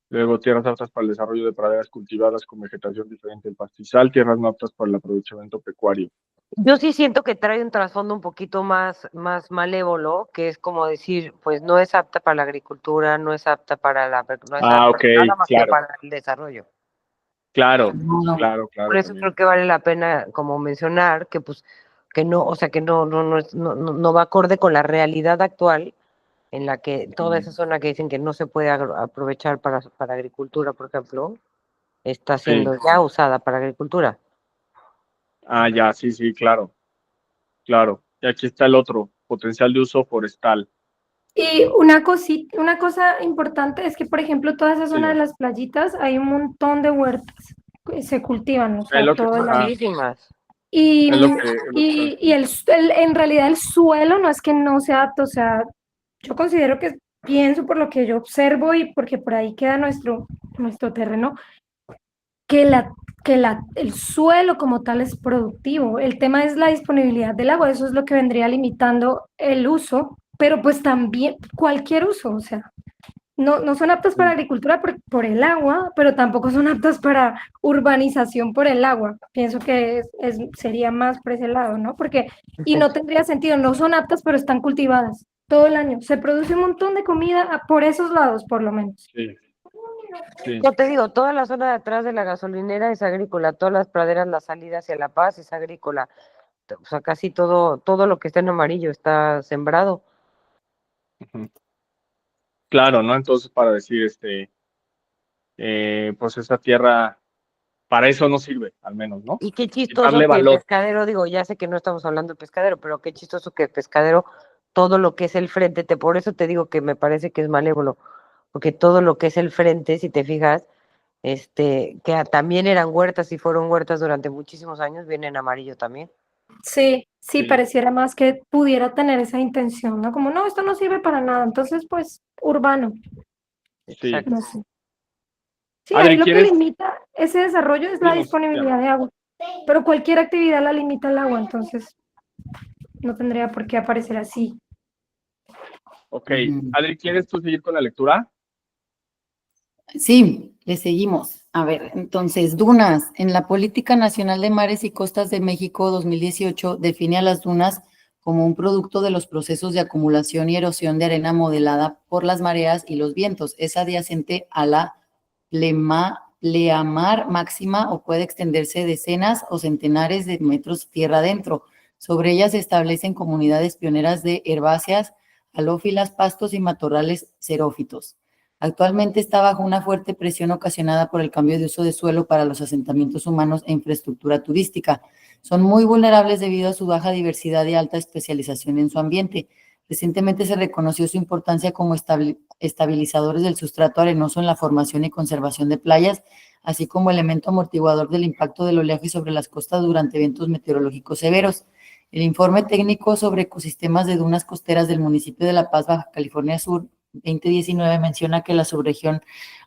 Luego tierras aptas para el desarrollo de praderas cultivadas con vegetación diferente al pastizal, tierras no aptas para el aprovechamiento pecuario. Yo sí siento que trae un trasfondo un poquito más malévolo, que es como decir, pues no es apta para la agricultura, no es apta para no es Ah, apta ok, nada más que claro, para el desarrollo. claro, No, Por claro eso también. creo que vale la pena como mencionar que pues que no, o sea que no va acorde con la realidad actual en la que toda esa zona que dicen que no se puede aprovechar para agricultura, por ejemplo, está Sí, siendo ya usada para agricultura. ah, ya, sí, claro. Y aquí está el otro, potencial de uso forestal. Y una cosa importante es que, por ejemplo, toda esa zona de Sí, las playitas hay un montón de huertas que se cultivan, o es sea, lo que, todo el año. Muchísimas. Y, es lo que estaba y diciendo. en realidad el suelo no es que no sea apto, o sea, yo considero que pienso por lo que yo observo y porque por ahí queda nuestro terreno, que el suelo como tal es productivo. El tema es la disponibilidad del agua, eso es lo que vendría limitando el uso, pero pues también cualquier uso, o sea, no son aptos para Sí, agricultura por el agua, pero tampoco son aptos para urbanización por el agua. Pienso que sería más por ese lado, ¿no? Porque, y no tendría sentido, no son aptas, pero están cultivadas todo el año. Se produce un montón de comida por esos lados, por lo menos. sí, sí. Yo te digo, toda la zona de atrás de la gasolinera es agrícola, todas las praderas, la salida hacia La Paz es agrícola. O sea, casi todo lo que está en amarillo está sembrado. Ujú. Claro, ¿no? Entonces, para decir, pues esa tierra, para eso no sirve, al menos, ¿no? Y qué chistoso Quitarle que valor. Pescadero, digo, ya sé que no estamos hablando de Pescadero, pero qué chistoso que Pescadero, todo lo que es el frente, por eso te digo que me parece que es malévolo, porque todo lo que es el frente, si te fijas, también eran huertas y fueron huertas durante muchísimos años, viene en amarillo también. Sí, Sí, pareciera más que pudiera tener esa intención, ¿no? Como, no, esto no sirve para nada, entonces, pues, urbano, sí. Exacto. no sé. Sí, ahí Adri, lo que ¿quieres? limita ese desarrollo es la Dinos, ya. disponibilidad de agua, pero cualquier actividad la limita el agua, entonces no tendría por qué aparecer así. Ok. Ujú. Adri, ¿quieres tú seguir con la lectura? Sí, le seguimos. A ver, entonces, dunas. En la Política Nacional de Mares y Costas de México 2018 define a las dunas como un producto de los procesos de acumulación y erosión de arena modelada por las mareas y los vientos. Es adyacente a la pleamar máxima o puede extenderse decenas o centenares de metros tierra adentro. Sobre ella se establecen comunidades pioneras de herbáceas, halófilas, pastos y matorrales xerófitos. Actualmente está bajo una fuerte presión ocasionada por el cambio de uso de suelo para los asentamientos humanos e infraestructura turística. Son muy vulnerables debido a su baja diversidad y alta especialización en su ambiente. Recientemente se reconoció su importancia como estabilizadores del sustrato arenoso en la formación y conservación de playas, así como elemento amortiguador del impacto del oleaje sobre las costas durante eventos meteorológicos severos. El informe técnico sobre ecosistemas de dunas costeras del municipio de La Paz, Baja California Sur, 2019 menciona que la subregión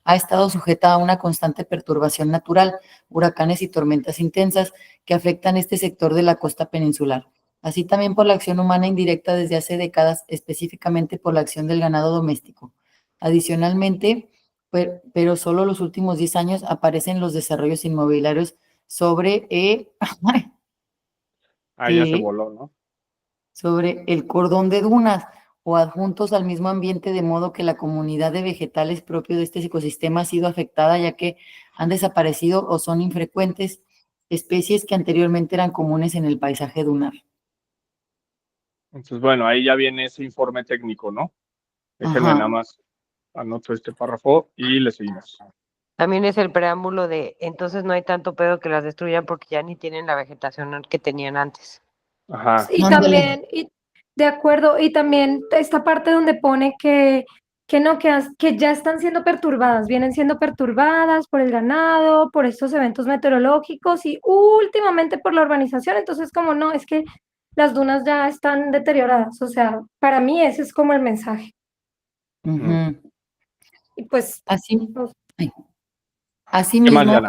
ha estado sujeta a una constante perturbación natural, huracanes y tormentas intensas que afectan este sector de la costa peninsular. Así también por la acción humana indirecta desde hace décadas, específicamente por la acción del ganado doméstico. Adicionalmente, pero solo los últimos 10 años aparecen los desarrollos inmobiliarios sobre, Ah, ya se voló, ¿no? sobre el cordón de dunas. o adjuntos al mismo ambiente, de modo que la comunidad de vegetales propio de este ecosistema ha sido afectada, ya que han desaparecido o son infrecuentes especies que anteriormente eran comunes en el paisaje dunar. Entonces, bueno, ahí ya viene ese informe técnico, ¿no? Déjenme Ajá. nada más anoto este párrafo y le seguimos. También es el preámbulo de, entonces no hay tanto pedo que las destruyan porque ya ni tienen la vegetación que tenían antes. Ajá. Y Ándale. también, de acuerdo, y también esta parte donde pone que no, que ya están siendo perturbadas, vienen siendo perturbadas por el ganado, por estos eventos meteorológicos y últimamente por la urbanización. Entonces, como no, es que las dunas ya están deterioradas. O sea, para mí ese es como el mensaje. Ujú. Y pues, Así, pues, ay. Así ¿Qué más, mismo, Diana?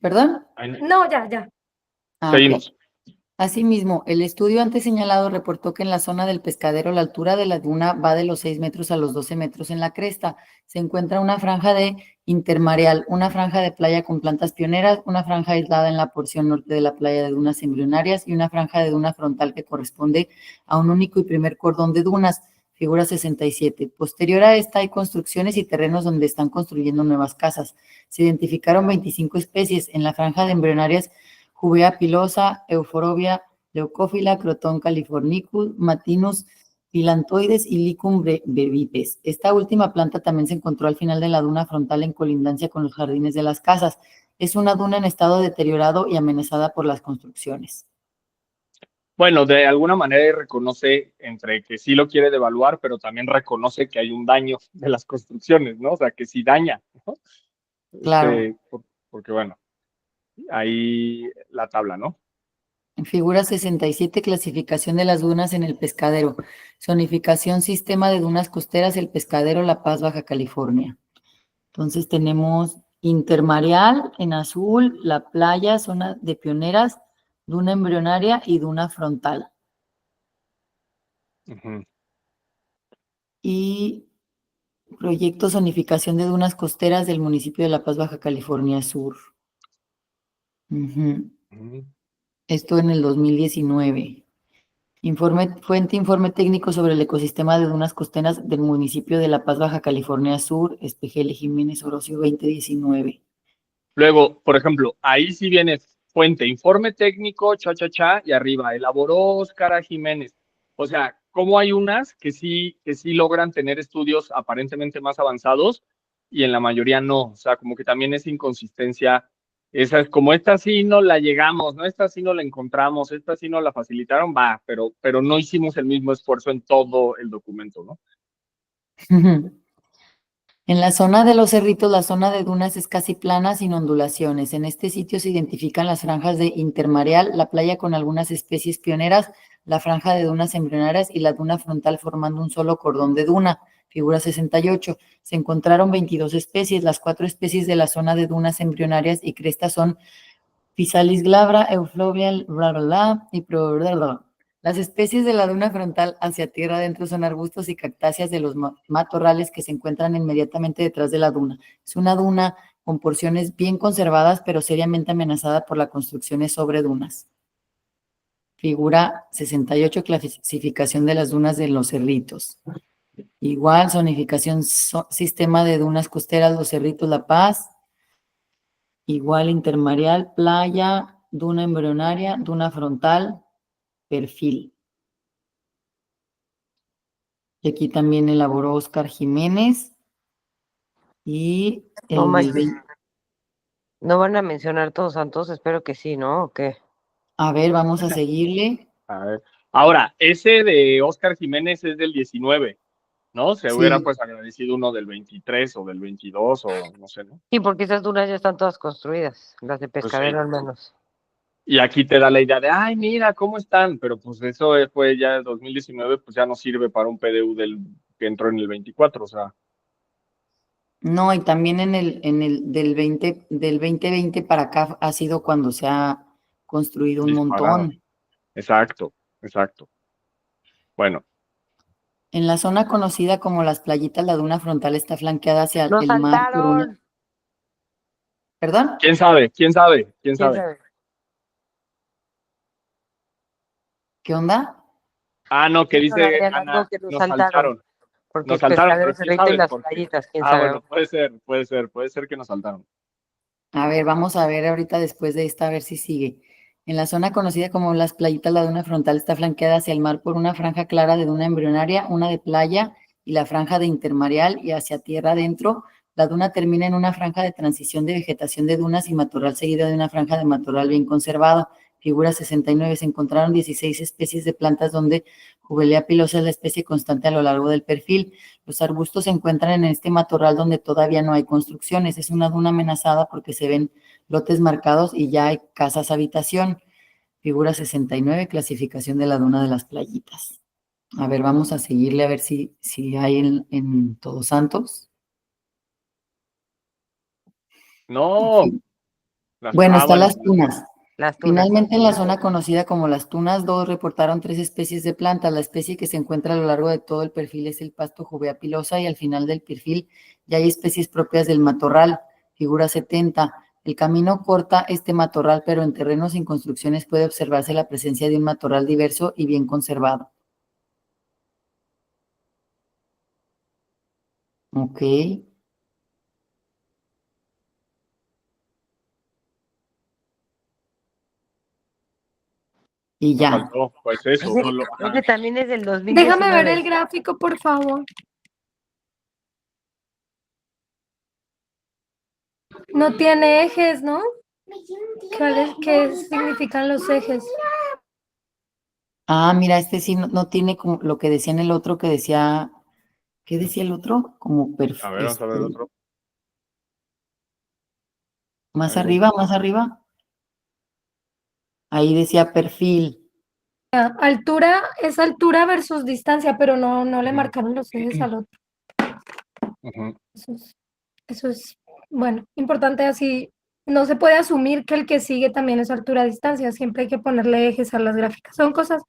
¿Perdón? Ahí- no, ya. Ah, ok. Seguimos. Asimismo, el estudio antes señalado reportó que en la zona del pescadero la altura de la duna va de los 6 metros a los 12 metros en la cresta. Se encuentra una franja de intermareal, una franja de playa con plantas pioneras, una franja aislada en la porción norte de la playa de dunas embrionarias y una franja de duna frontal que corresponde a un único y primer cordón de dunas, figura 67. Posterior a esta hay construcciones y terrenos donde están construyendo nuevas casas. Se identificaron 25 especies en la franja de embrionarias: Juvea pilosa, Euphorobia leucófila, Croton californicus, Matinus filantoides y Licum brevipes. Esta última planta también se encontró al final de la duna frontal en colindancia con los jardines de las casas. Es una duna en estado deteriorado y amenazada por las construcciones. Bueno, de alguna manera reconoce entre que sí lo quiere devaluar, pero también reconoce que hay un daño de las construcciones, ¿no? O sea, que sí daña, ¿no? Claro. Porque bueno, ahí la tabla, ¿no? Figura 67, clasificación de las dunas en el pescadero. Zonificación, sistema de dunas costeras, el pescadero, La Paz, Baja California. Entonces tenemos intermareal en azul, la playa, zona de pioneras, duna embrionaria y duna frontal. Ujú. Y proyecto zonificación de dunas costeras del municipio de La Paz, Baja California Sur. Ujú. Ujú. Esto en el 2019. Fuente, informe técnico sobre el ecosistema de dunas costeras del municipio de La Paz, Baja California Sur, Espejel Jiménez Orocio 2019. Luego, por ejemplo, ahí sí viene fuente, informe técnico, y arriba, elaboró Óscar A. Jiménez. O sea, cómo hay unas que sí logran tener estudios aparentemente más avanzados y en la mayoría no. O sea, como que también es inconsistencia. Esa es como esta sí no la llegamos, ¿no? Esta sí no la encontramos, esta sí no la facilitaron, va, pero no hicimos el mismo esfuerzo en todo el documento, ¿no? En la zona de los cerritos, la zona de dunas es casi plana, sin ondulaciones. En este sitio se identifican las franjas de intermareal, la playa con algunas especies pioneras, la franja de dunas embrionarias y la duna frontal formando un solo cordón de duna. Figura 68. Se encontraron 22 especies. Las 4 especies de la zona de dunas embrionarias y crestas son Physalis glabra, Euflobia, y Las especies de la duna frontal hacia tierra adentro son arbustos y cactáceas de los matorrales que se encuentran inmediatamente detrás de la duna. Es una duna con porciones bien conservadas, pero seriamente amenazada por las construcciones sobre dunas. Figura 68, clasificación de las dunas de los cerritos. Igual, zonificación, sistema de dunas costeras, Los Cerritos, La Paz. Igual, intermareal, playa, duna embrionaria, duna frontal, perfil. Y aquí también elaboró Óscar Jiménez. Y No el del manches. ¿No van a mencionar Todos Santos? Espero que sí, ¿no? ¿O qué? A ver, vamos a seguirle. A ver. Ahora, ese de Óscar Jiménez es del 19, ¿no? Se hubiera Sí, pues agradecido uno del 23 o del 22 o no sé, ¿no? Sí, porque esas dunas ya están todas construidas, las de Pues sí. pescadero al menos. Y aquí te da la idea de, ay, mira, ¿cómo están? Pero pues eso fue ya el 2019, pues ya no sirve para un PDU que entró en el 24, o sea, no, y también en el del 2020 para acá ha sido cuando se ha construido un disparado. montón. Exacto, exacto. Bueno, En la zona conocida como Las Playitas, la duna frontal está flanqueada hacia ¡Nos el mar por una. saltaron! ¿Perdón? ¿quién sabe? ¿Quién sabe? ¿Quién ¿Quién sabe? sabe? ¿Qué onda? Ah, no, que No, dice Adriana, Ana, no, que nos nos saltaron. saltaron. Porque Nos es saltaron, Pescadero pero quién Cerrito y sabe las por qué. playitas, quién Ah, sabe. bueno, puede ser que nos saltaron. A ver, vamos a ver ahorita después de esta, a ver si sigue. En la zona conocida como las playitas, la duna frontal está flanqueada hacia el mar por una franja clara de duna embrionaria, una de playa y la franja de intermareal, y hacia tierra adentro. La duna termina en una franja de transición de vegetación de dunas y matorral seguida de una franja de matorral bien conservado. Figura 69. Se encontraron 16 especies de plantas donde Juvelea pilosa es la especie constante a lo largo del perfil. Los arbustos se encuentran en este matorral donde todavía no hay construcciones. Es una duna amenazada porque se ven lotes marcados y ya hay casas habitación. Figura 69, clasificación de la duna de las playitas. A ver, vamos a seguirle a ver si hay en Todos Santos. No. Sí. Bueno, están Bueno, las tunas. Las tunas. Finalmente, en la zona conocida como las Tunas 2, reportaron 3 especies de plantas. La especie que se encuentra a lo largo de todo el perfil es el pasto Juvea pilosa, y al final del perfil ya hay especies propias del matorral, figura 70. El camino corta este matorral, pero en terrenos sin construcciones puede observarse la presencia de un matorral diverso y bien conservado. Ok. Y nos ya. faltó, pues eso, Ese, solo. ese también es del Déjame ver 2019. el gráfico, por favor. No tiene ejes, ¿no? ¿Qué significan los ejes? Ah, mira, este sí no tiene como lo que decía en el otro, que decía, ¿qué decía el otro? Como A ver, vamos a ver el otro. más Ahí voy. arriba, más arriba. Ahí decía perfil. Altura es altura versus distancia, pero no le Ujú. marcaron los ejes al otro. Ujú. Eso es, bueno, importante así. No se puede asumir que el que sigue también es altura-distancia. Siempre hay que ponerle ejes a las gráficas. Son cosas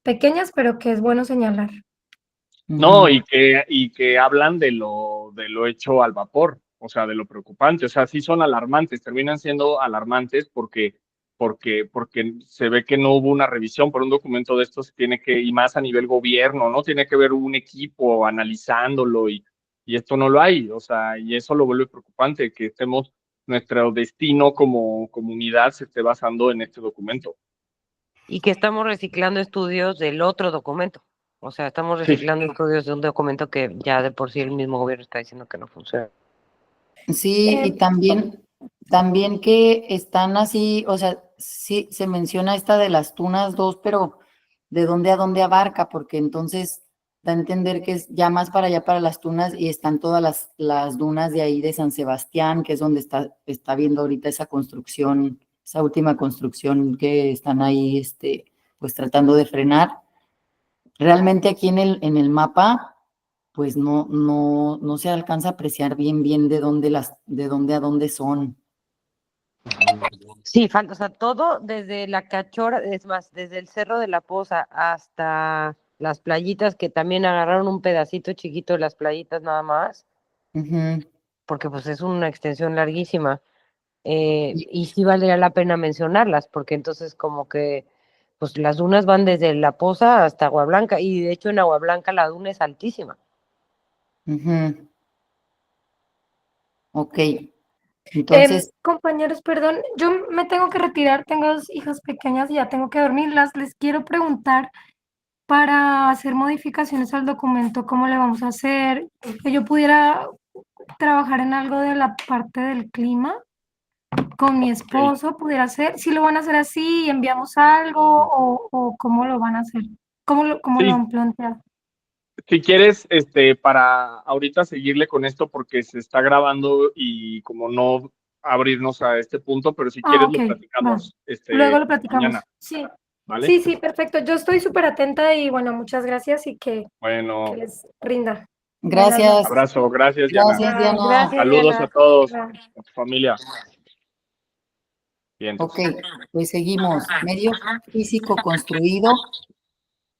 pequeñas, pero que es bueno señalar. No, Ujú. y que hablan de lo hecho al vapor, o sea, de lo preocupante. O sea, sí son alarmantes, terminan siendo alarmantes porque se ve que no hubo una revisión por un documento de estos, tiene que, y más a nivel gobierno, ¿no? Tiene que haber un equipo analizándolo y esto no lo hay. O sea, y eso lo vuelve preocupante, que estemos, nuestro destino como comunidad se esté basando en este documento. Y que estamos reciclando estudios del otro documento. O sea, estamos Sí. reciclando estudios de un documento que ya de por sí el mismo gobierno está diciendo que no funciona. Sí, y también que están así, o sea, sí se menciona esta de las Tunas 2, pero ¿de dónde a dónde abarca? Porque entonces da a entender que es ya más para allá para las Tunas, y están todas las dunas de ahí de San Sebastián, que es donde está viendo ahorita esa construcción, esa última construcción que están ahí, pues tratando de frenar. Realmente aquí en el mapa pues no se alcanza a apreciar bien de dónde a dónde son. Sí, falta, o sea, todo desde la Cachora, es más, desde el Cerro de la Poza hasta las playitas, que también agarraron un pedacito chiquito de las playitas nada más, Ujú. porque pues es una extensión larguísima. Y sí valdría la pena mencionarlas, porque entonces como que pues las dunas van desde La Poza hasta Agua Blanca, y de hecho en Agua Blanca la duna es altísima. Ujú. Ok, entonces, Compañeros, perdón, yo me tengo que retirar, tengo 2 hijas pequeñas y ya tengo que dormirlas. Les quiero preguntar, para hacer modificaciones al documento, ¿cómo le vamos a hacer? Que yo pudiera trabajar en algo de la parte del clima con mi esposo, pudiera hacer, si lo van a hacer así, enviamos algo o cómo lo van a hacer, cómo lo Sí, han planteado. si quieres, para ahorita seguirle con esto porque se está grabando y como no abrirnos a este punto, pero si quieres Ok, lo va. platicamos, Luego lo platicamos. mañana, Sí, ¿vale? sí, perfecto. Yo estoy súper atenta y bueno, muchas gracias y que Bueno, les rinda. Buenas gracias, noches. abrazo, gracias, Diana. gracias, Diana. Gracias, Saludos a Diana. todos, Bye. a tu familia. Bien, Ok, entonces. pues seguimos. Medio físico construido.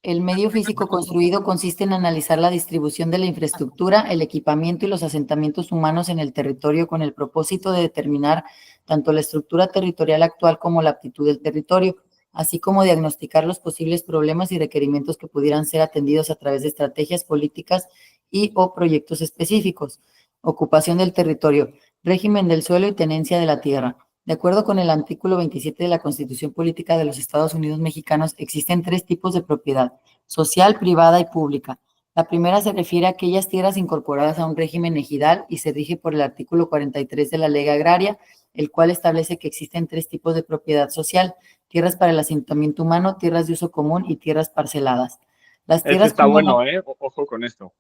El medio físico construido consiste en analizar la distribución de la infraestructura, el equipamiento y los asentamientos humanos en el territorio con el propósito de determinar tanto la estructura territorial actual como la aptitud del territorio. así como diagnosticar los posibles problemas y requerimientos que pudieran ser atendidos a través de estrategias políticas y o proyectos específicos. Ocupación del territorio, régimen del suelo y tenencia de la tierra. De acuerdo con el artículo 27 de la Constitución Política de los Estados Unidos Mexicanos, existen 3 tipos de propiedad: social, privada y pública. La primera se refiere a aquellas tierras incorporadas a un régimen ejidal y se rige por el artículo 43 de la Ley Agraria, el cual establece que existen 3 tipos de propiedad social: tierras para el asentamiento humano, tierras de uso común y tierras parceladas. Las Este tierras está bueno, comunales, Ojo con esto.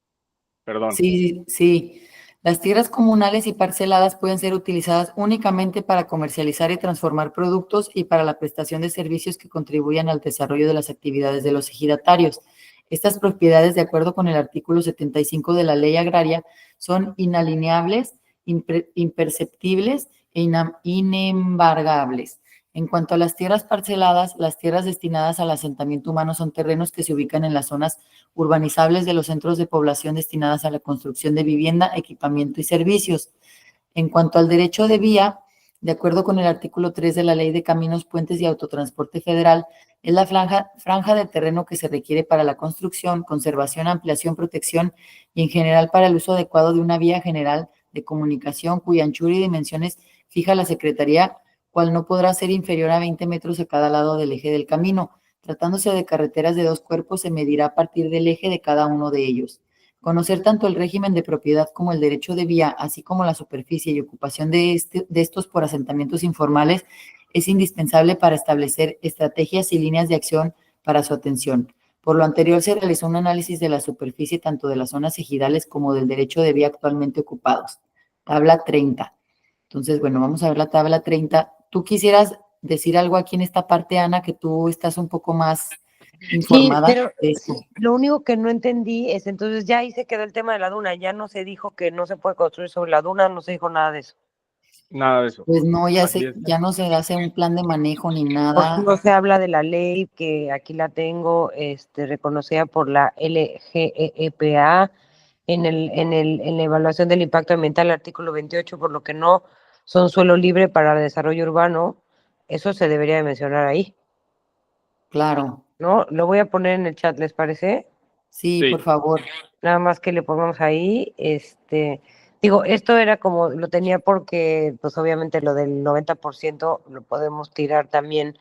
Perdón. sí. Las tierras comunales y parceladas pueden ser utilizadas únicamente para comercializar y transformar productos y para la prestación de servicios que contribuyan al desarrollo de las actividades de los ejidatarios. Estas propiedades, de acuerdo con el artículo 75 de la Ley Agraria, son inalienables, imperceptibles e inembargables. En cuanto a las tierras parceladas, las tierras destinadas al asentamiento humano son terrenos que se ubican en las zonas urbanizables de los centros de población destinadas a la construcción de vivienda, equipamiento y servicios. En cuanto al derecho de vía, de acuerdo con el artículo 3 de la Ley de Caminos, Puentes y Autotransporte Federal, es la franja de terreno que se requiere para la construcción, conservación, ampliación, protección y en general para el uso adecuado de una vía general de comunicación cuya anchura y dimensiones fija la Secretaría, cual no podrá ser inferior a 20 metros a cada lado del eje del camino. Tratándose de carreteras de 2 cuerpos, se medirá a partir del eje de cada uno de ellos. Conocer tanto el régimen de propiedad como el derecho de vía, así como la superficie y ocupación de estos por asentamientos informales, es indispensable para establecer estrategias y líneas de acción para su atención. Por lo anterior, se realizó un análisis de la superficie tanto de las zonas ejidales como del derecho de vía actualmente ocupados. Tabla 30. Entonces, bueno, vamos a ver la tabla 30. ¿Tú quisieras decir algo aquí en esta parte, Ana, que tú estás un poco más informada pero de esto? lo único que no entendí es, entonces ya ahí se quedó el tema de la duna, ya no se dijo que no se puede construir sobre la duna, no se dijo nada de eso. Nada de eso. Pues no, Así es. ya no se hace un plan de manejo ni Porque nada. no se habla de la ley que aquí la tengo, reconocida por la LGEPA en la evaluación del impacto ambiental, artículo 28, por lo que no son suelo libre para desarrollo urbano. Eso se debería de mencionar ahí, Claro. ¿no? Lo voy a poner en el chat, ¿les parece? Sí, Sí. por favor. Nada más que le pongamos ahí, digo, esto era como, lo tenía porque, pues obviamente lo del 90% lo podemos tirar también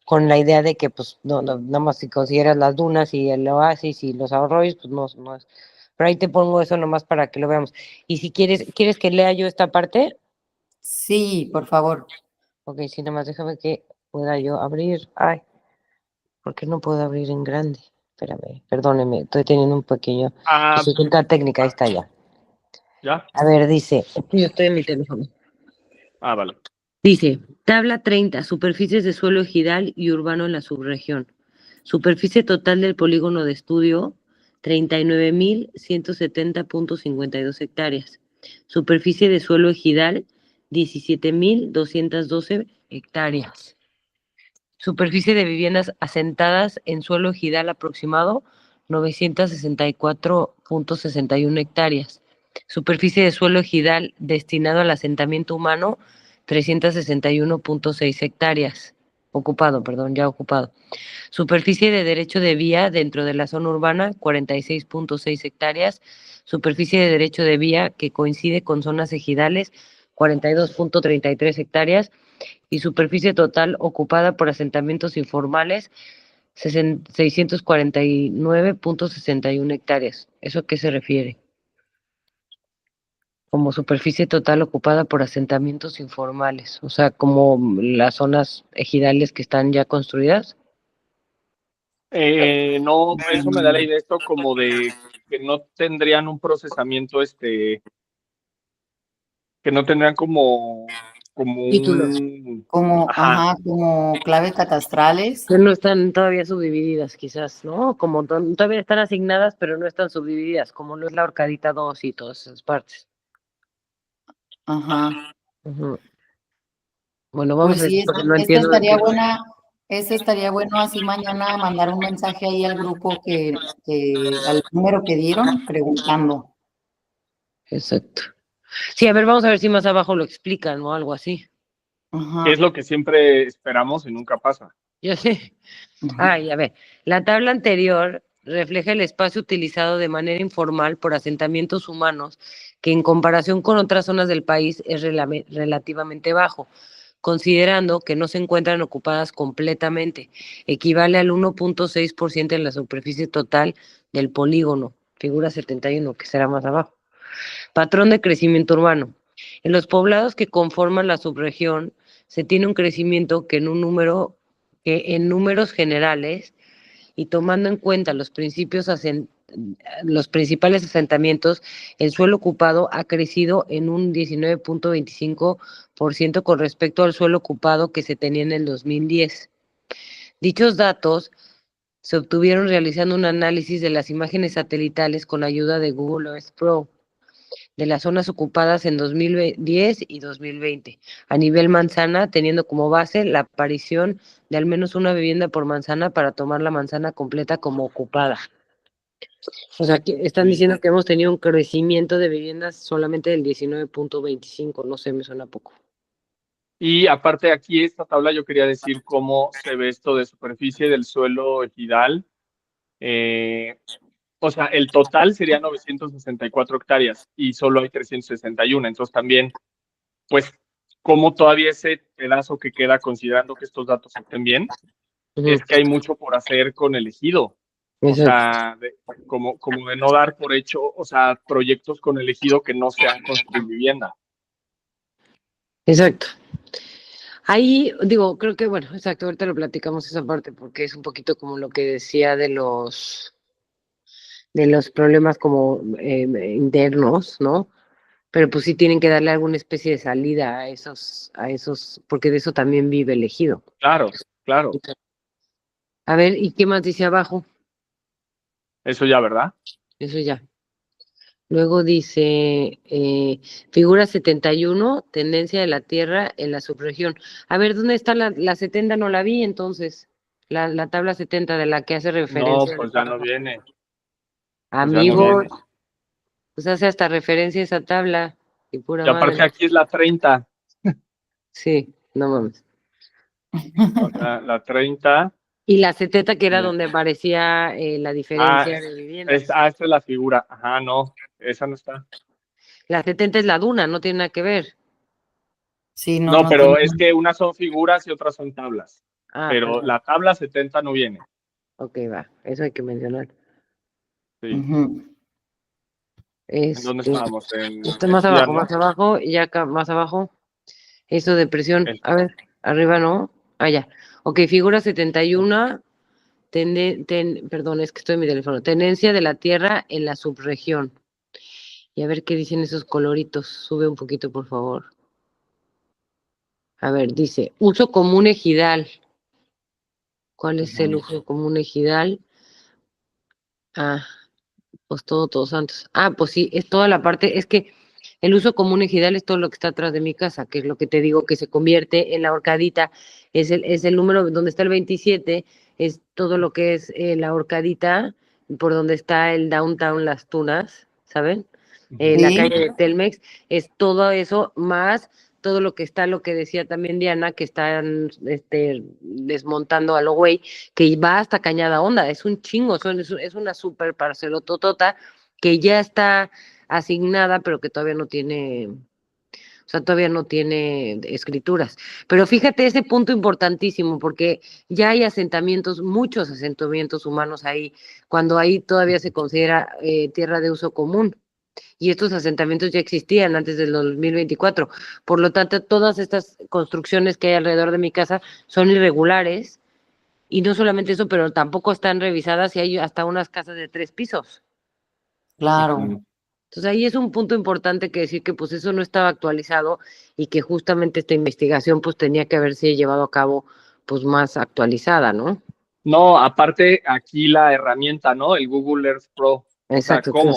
con la idea de que, pues, nada más si consideras las dunas y el oasis y los arroyos, pues no es. Pero ahí te pongo eso nomás para que lo veamos. Y si ¿quieres que lea yo esta parte? Sí, por favor. Ok, sí, nada más déjame que pueda yo abrir. Ay, ¿por qué no puedo abrir en grande? Espérame, perdóneme, estoy teniendo un pequeño dificultad técnica, ahí está ya. ¿Ya? A ver, dice, yo estoy en mi teléfono. Vale. Dice, tabla 30, superficies de suelo ejidal y urbano en la subregión. Superficie total del polígono de estudio, 39.170.52 hectáreas. Superficie de suelo ejidal, 17.212 hectáreas. Superficie de viviendas asentadas en suelo ejidal aproximado, 964.61 hectáreas. Superficie de suelo ejidal destinado al asentamiento humano, 361.6 hectáreas. Ya ocupado. Superficie de derecho de vía dentro de la zona urbana, 46.6 hectáreas. Superficie de derecho de vía que coincide con zonas ejidales, 42.33 hectáreas. Y superficie total ocupada por asentamientos informales, 649.61 hectáreas. ¿Eso a qué se refiere? Como superficie total ocupada por asentamientos informales, o sea, como las zonas ejidales que están ya construidas. No, eso me da la idea esto como de que no tendrían un procesamiento, que no tendrían como Títulos. Como, Ajá. como clave catastrales. Que no están todavía subdivididas, quizás, ¿no? Como todavía están asignadas, pero no están subdivididas, como lo es la Horcadita 2 y todas esas partes. Ajá. Ujú. Bueno, vamos Pues a sí, decir, porque no entiendo de qué. estaría bueno así mañana mandar un mensaje ahí al grupo al número que dieron preguntando. Exacto. Sí, a ver, vamos a ver si más abajo lo explican o algo así. Que es Ajá. lo que siempre esperamos y nunca pasa. Ya sé. Ay, a ver, la tabla anterior refleja el espacio utilizado de manera informal por asentamientos humanos, que en comparación con otras zonas del país es relativamente bajo, considerando que no se encuentran ocupadas completamente. Equivale al 1.6% de la superficie total del polígono, figura 71, que será más abajo. Patrón de crecimiento urbano. En los poblados que conforman la subregión se tiene un crecimiento que en números generales y tomando en cuenta los principales asentamientos, el suelo ocupado ha crecido en un 19.25% con respecto al suelo ocupado que se tenía en el 2010. Dichos datos se obtuvieron realizando un análisis de las imágenes satelitales con ayuda de Google Earth Pro de las zonas ocupadas en 2010 y 2020, a nivel manzana, teniendo como base la aparición de al menos una vivienda por manzana para tomar la manzana completa como ocupada. O sea, que están diciendo que hemos tenido un crecimiento de viviendas solamente del 19.25, no sé, me suena poco. Y aparte aquí esta tabla yo quería decir cómo se ve esto de superficie del suelo ejidal. O sea, el total sería 964 hectáreas y solo hay 361. Entonces también, pues, como todavía ese pedazo que queda, considerando que estos datos estén bien, es que hay mucho por hacer con el ejido. O sea, como de no dar por hecho, o sea, proyectos con el ejido que no sean construir vivienda. Exacto. Ahí, digo, creo que, bueno, exacto, ahorita lo platicamos esa parte porque es un poquito como lo que decía de los problemas como internos, ¿no? Pero pues sí tienen que darle alguna especie de salida a esos, porque de eso también vive el ejido. Claro, claro. A ver, ¿y qué más dice abajo? Eso ya, ¿verdad? Eso ya. Luego dice, figura 71, tendencia de la Tierra en la subregión. A ver, ¿dónde está la 70? No la vi, entonces. La tabla 70 de la que hace No, referencia. pues ya no viene. Amigo, pues hace hasta referencia a esa tabla. Y pura Y aparte madre. aquí es la 30. Sí, no mames. O sea, la 30. Y la 70 que era donde aparecía la diferencia de viviendas. Esta es la figura. Ajá, no, esa no está. La 70 es la duna, no tiene nada que ver. Sí, No, pero tiene- es que unas son figuras y otras son tablas. Ah, Pero perdón. la tabla 70 no viene. Ok, va, eso hay que mencionar. Sí. Ujú. ¿En dónde estábamos? Más Estudiando. abajo, y ya acá más abajo. Eso de presión. A ver, arriba no. Ah, ya. Ok, figura 71. Perdón, es que estoy en mi teléfono. Tenencia de la Tierra en la subregión. Y a ver qué dicen esos coloritos. Sube un poquito, por favor. A ver, dice, uso común ejidal. ¿Cuál es el uso común ejidal? Ah, pues Todos Santos. Ah, pues sí, es toda la parte, es que el uso común ejidal es todo lo que está atrás de mi casa, que es lo que te digo que se convierte en la horcadita, es el número donde está el 27, es todo lo que es la horcadita, por donde está el downtown Las Tunas, ¿saben? La Sí. calle de Telmex, es todo eso, más todo lo que está, lo que decía también Diana, que están desmontando a lo güey, que va hasta Cañada Honda, es un chingo, es una super parcelototota que ya está asignada, pero que todavía no tiene, o sea, todavía no tiene escrituras. Pero fíjate ese punto importantísimo, porque ya hay asentamientos, muchos asentamientos humanos ahí, cuando ahí todavía se considera tierra de uso común. Y estos asentamientos ya existían antes del 2024. Por lo tanto, todas estas construcciones que hay alrededor de mi casa son irregulares. Y no solamente eso, pero tampoco están revisadas y hay hasta unas casas de 3 pisos. Claro. Entonces ahí es un punto importante que decir que pues eso no estaba actualizado y que justamente esta investigación pues tenía que haberse llevado a cabo pues más actualizada, ¿no? No, aparte aquí la herramienta, ¿no? El Google Earth Pro. O sea, Exacto. ¿cómo?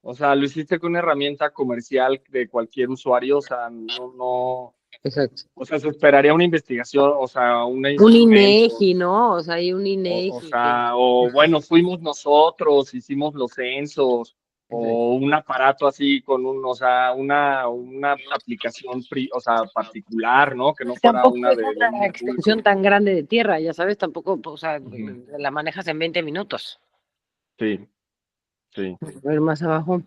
O sea, lo hiciste con una herramienta comercial de cualquier usuario, o sea, no. Exacto. O sea, se esperaría una investigación, o sea, un Un instrumento. INEGI, ¿no? O sea, hay un INEGI. O sea, o bueno, fuimos nosotros, hicimos los censos. o un aparato así con o sea, una aplicación, o sea, particular, ¿no? Que no fuera Tampoco una es de una un extensión tan grande de tierra, ya sabes, tampoco, o sea, Ujú. la manejas en 20 minutos. Sí, sí. A ver más abajo.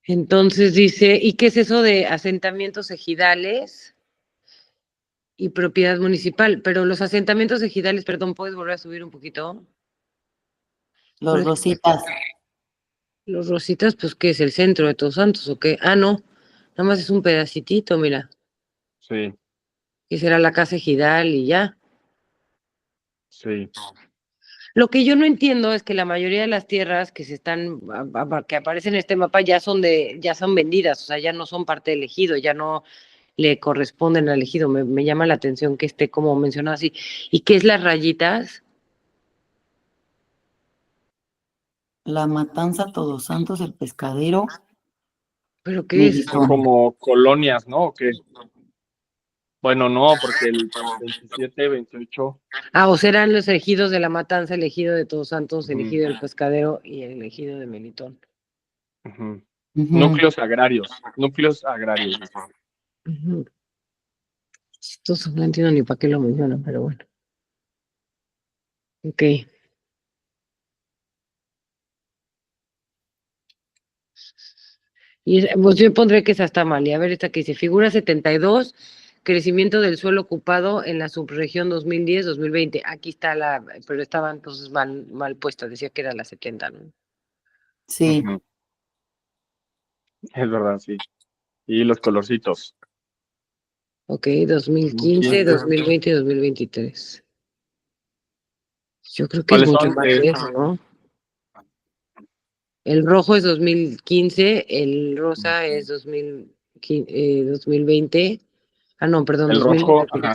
Entonces dice, ¿y qué es eso de asentamientos ejidales y propiedad municipal? Pero los asentamientos ejidales, perdón, ¿puedes volver a subir un poquito? Los rositas. Los rositas, pues, ¿qué es el centro de Todos Santos o qué? Ah, no, nada más es un pedacitito, mira, Sí, que será la casa ejidal y ya. sí. Lo que yo no entiendo es que la mayoría de las tierras que que aparecen en este mapa ya son vendidas, o sea, ya no son parte del ejido, ya no le corresponden al ejido. Me llama la atención que esté como mencionado así. ¿Y qué es las rayitas? La Matanza, Todos Santos, El Pescadero, ¿Pero qué es? Son como colonias, ¿no? ¿O qué? Bueno, no, porque el 27, 28. Ah, o serán los ejidos de la Matanza, el ejido de Todos Santos, el Ujú, ejido del Pescadero y el ejido de Melitón. ujú. Ujú. Núcleos agrarios, dice. Ujú. Chistoso, no entiendo ni para qué lo mencionan, pero bueno. Ok. Y pues yo pondré que esa está mal. Y a ver, esta que dice, figura 72, crecimiento del suelo ocupado en la subregión 2010-2020. Aquí está pero estaba entonces mal puesta, decía que era la 70, ¿no? Sí, Ujú. Es verdad, sí. Y los colorcitos. Ok, 2015, 2015. 2020 y 2023. Yo creo que es ¿Cuáles mucho son? más que eso, ¿no? El rojo es 2015, el rosa es 2020. Ah, no, perdón, El rojo, ajá.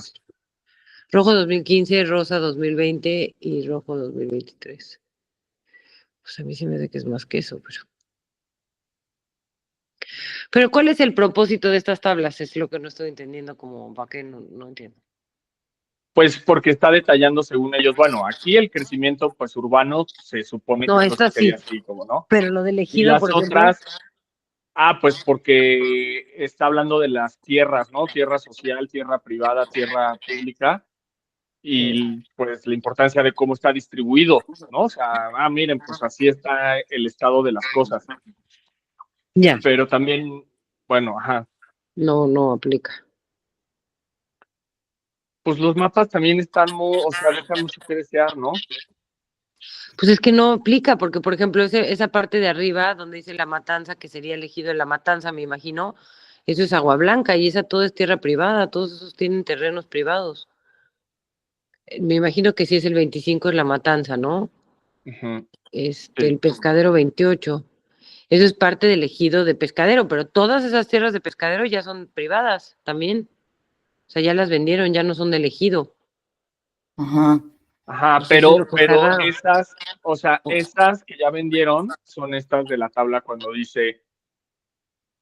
Rojo 2015, rosa 2020 y rojo 2023. Pues a mí sí me hace que es más que eso, pero. Pero ¿cuál es el propósito de estas tablas? Es lo que no estoy entendiendo, como para qué no entiendo. Pues porque está detallando según ellos, bueno, aquí el crecimiento pues urbano se supone que No, entonces esta sería sí, así, como, ¿no? pero lo del Y ejido, por las ejemplo, otras, pues porque está hablando de las tierras, ¿no? Tierra social, tierra privada, tierra pública, y pues la importancia de cómo está distribuido, ¿no? O sea, miren, pues así está el estado de las cosas. ya, Pero también, bueno, ajá, no aplica. pues los mapas también están, o sea, dejan mucho que desear, ¿no? Pues es que no aplica, porque por ejemplo, esa parte de arriba, donde dice la matanza, que sería elegido en la matanza, me imagino, eso es agua blanca y esa todo es tierra privada, todos esos tienen terrenos privados. Me imagino que si es el 25 es la matanza, ¿no? Ujú, El sí. pescadero 28. Eso es parte del ejido de pescadero, pero todas esas tierras de pescadero ya son privadas también. O sea, ya las vendieron, ya no son del ejido. ajá. Ajá, Pues eso es lo pero, que está raro. esas, o sea, estas que ya vendieron son estas de la tabla cuando dice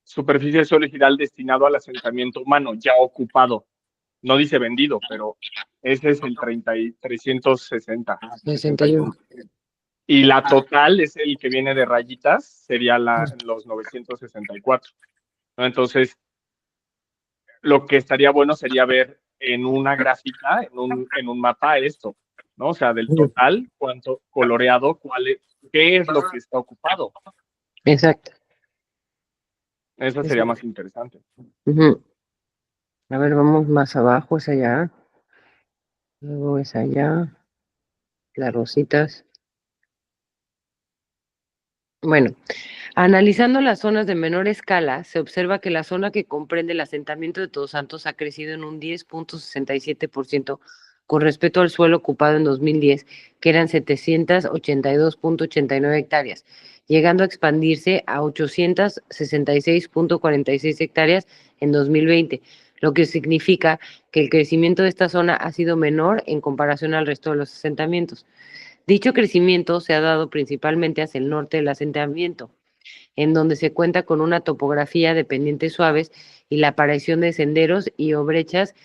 superficie de suelo ejidal destinado al asentamiento humano, ya ocupado. No dice vendido, pero ese es el 360, 61. 61. Y la total es el que viene de rayitas, sería los 964, ¿no? Entonces, lo que estaría bueno sería ver en una gráfica, en un mapa esto, ¿no? O sea, del total, cuánto coloreado, qué es lo que está ocupado. Exacto. Eso sería más interesante. Ujú. A ver, vamos más abajo, es allá. Luego es allá. Las rositas. Bueno, analizando las zonas de menor escala, se observa que la zona que comprende el asentamiento de Todos Santos ha crecido en un 10.67% con respecto al suelo ocupado en 2010, que eran 782.89 hectáreas, llegando a expandirse a 866.46 hectáreas en 2020, lo que significa que el crecimiento de esta zona ha sido menor en comparación al resto de los asentamientos. Dicho crecimiento se ha dado principalmente hacia el norte del asentamiento, en donde se cuenta con una topografía de pendientes suaves y la aparición de senderos y o brechas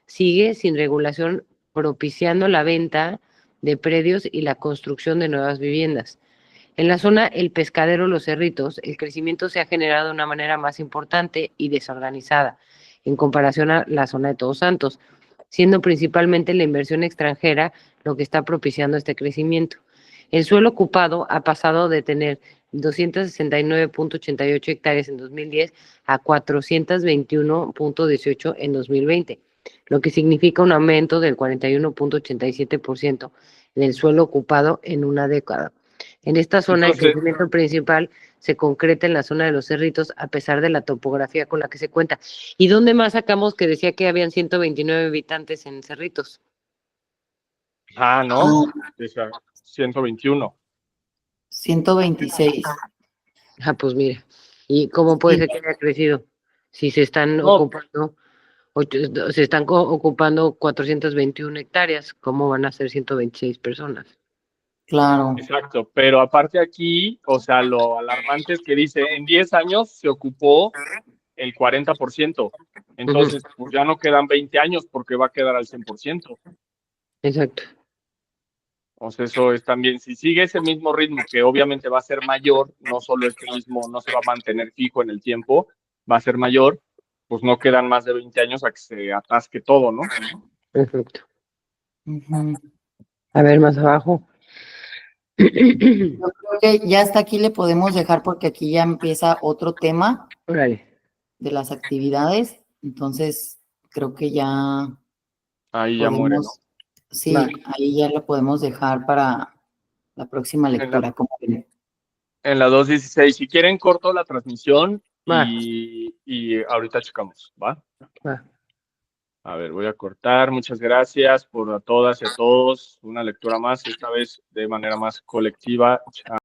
sigue sin regulación, propiciando la venta de predios y la construcción de nuevas viviendas. En la zona El Pescadero Los Cerritos, el crecimiento se ha generado de una manera más importante y desorganizada en comparación a la zona de Todos Santos, siendo principalmente la inversión extranjera lo que está propiciando este crecimiento. El suelo ocupado ha pasado de tener 269.88 hectáreas en 2010 a 421.18 en 2020, lo que significa un aumento del 41.87% del suelo ocupado en una década. En esta zona el Entonces, crecimiento principal se concreta en la zona de Los Cerritos a pesar de la topografía con la que se cuenta. ¿Y dónde más sacamos que decía que habían 129 habitantes en Cerritos? no, o sea, 121. 126. Ah, pues mira, ¿y cómo puede Sí, ser que haya crecido? Si se están No, ocupando, ocupando 421 hectáreas, ¿cómo van a ser 126 personas? claro. exacto, pero aparte aquí, o sea, lo alarmante es que dice, en 10 años se ocupó el 40%, entonces pues ya no quedan 20 años porque va a quedar al 100%. Exacto. O sea, eso es también, si sigue ese mismo ritmo, que obviamente va a ser mayor, no solo este mismo, no se va a mantener fijo en el tiempo, va a ser mayor, pues no quedan más de 20 años a que se atasque todo, ¿no? Perfecto. Ujú. A ver, más abajo. Yo creo que ya hasta aquí le podemos dejar porque aquí ya empieza otro tema Órale. de las actividades. Entonces, creo que ya Ahí ya muere, ¿no? podemos, sí, Va. ahí ya lo podemos dejar para la próxima En la, lectura. ¿Cómo ven? en la 2:16, si quieren corto la transmisión Va. y ahorita checamos, ¿va? Va. A ver, voy a cortar. Muchas gracias por a todas y a todos. Una lectura más, esta vez de manera más colectiva.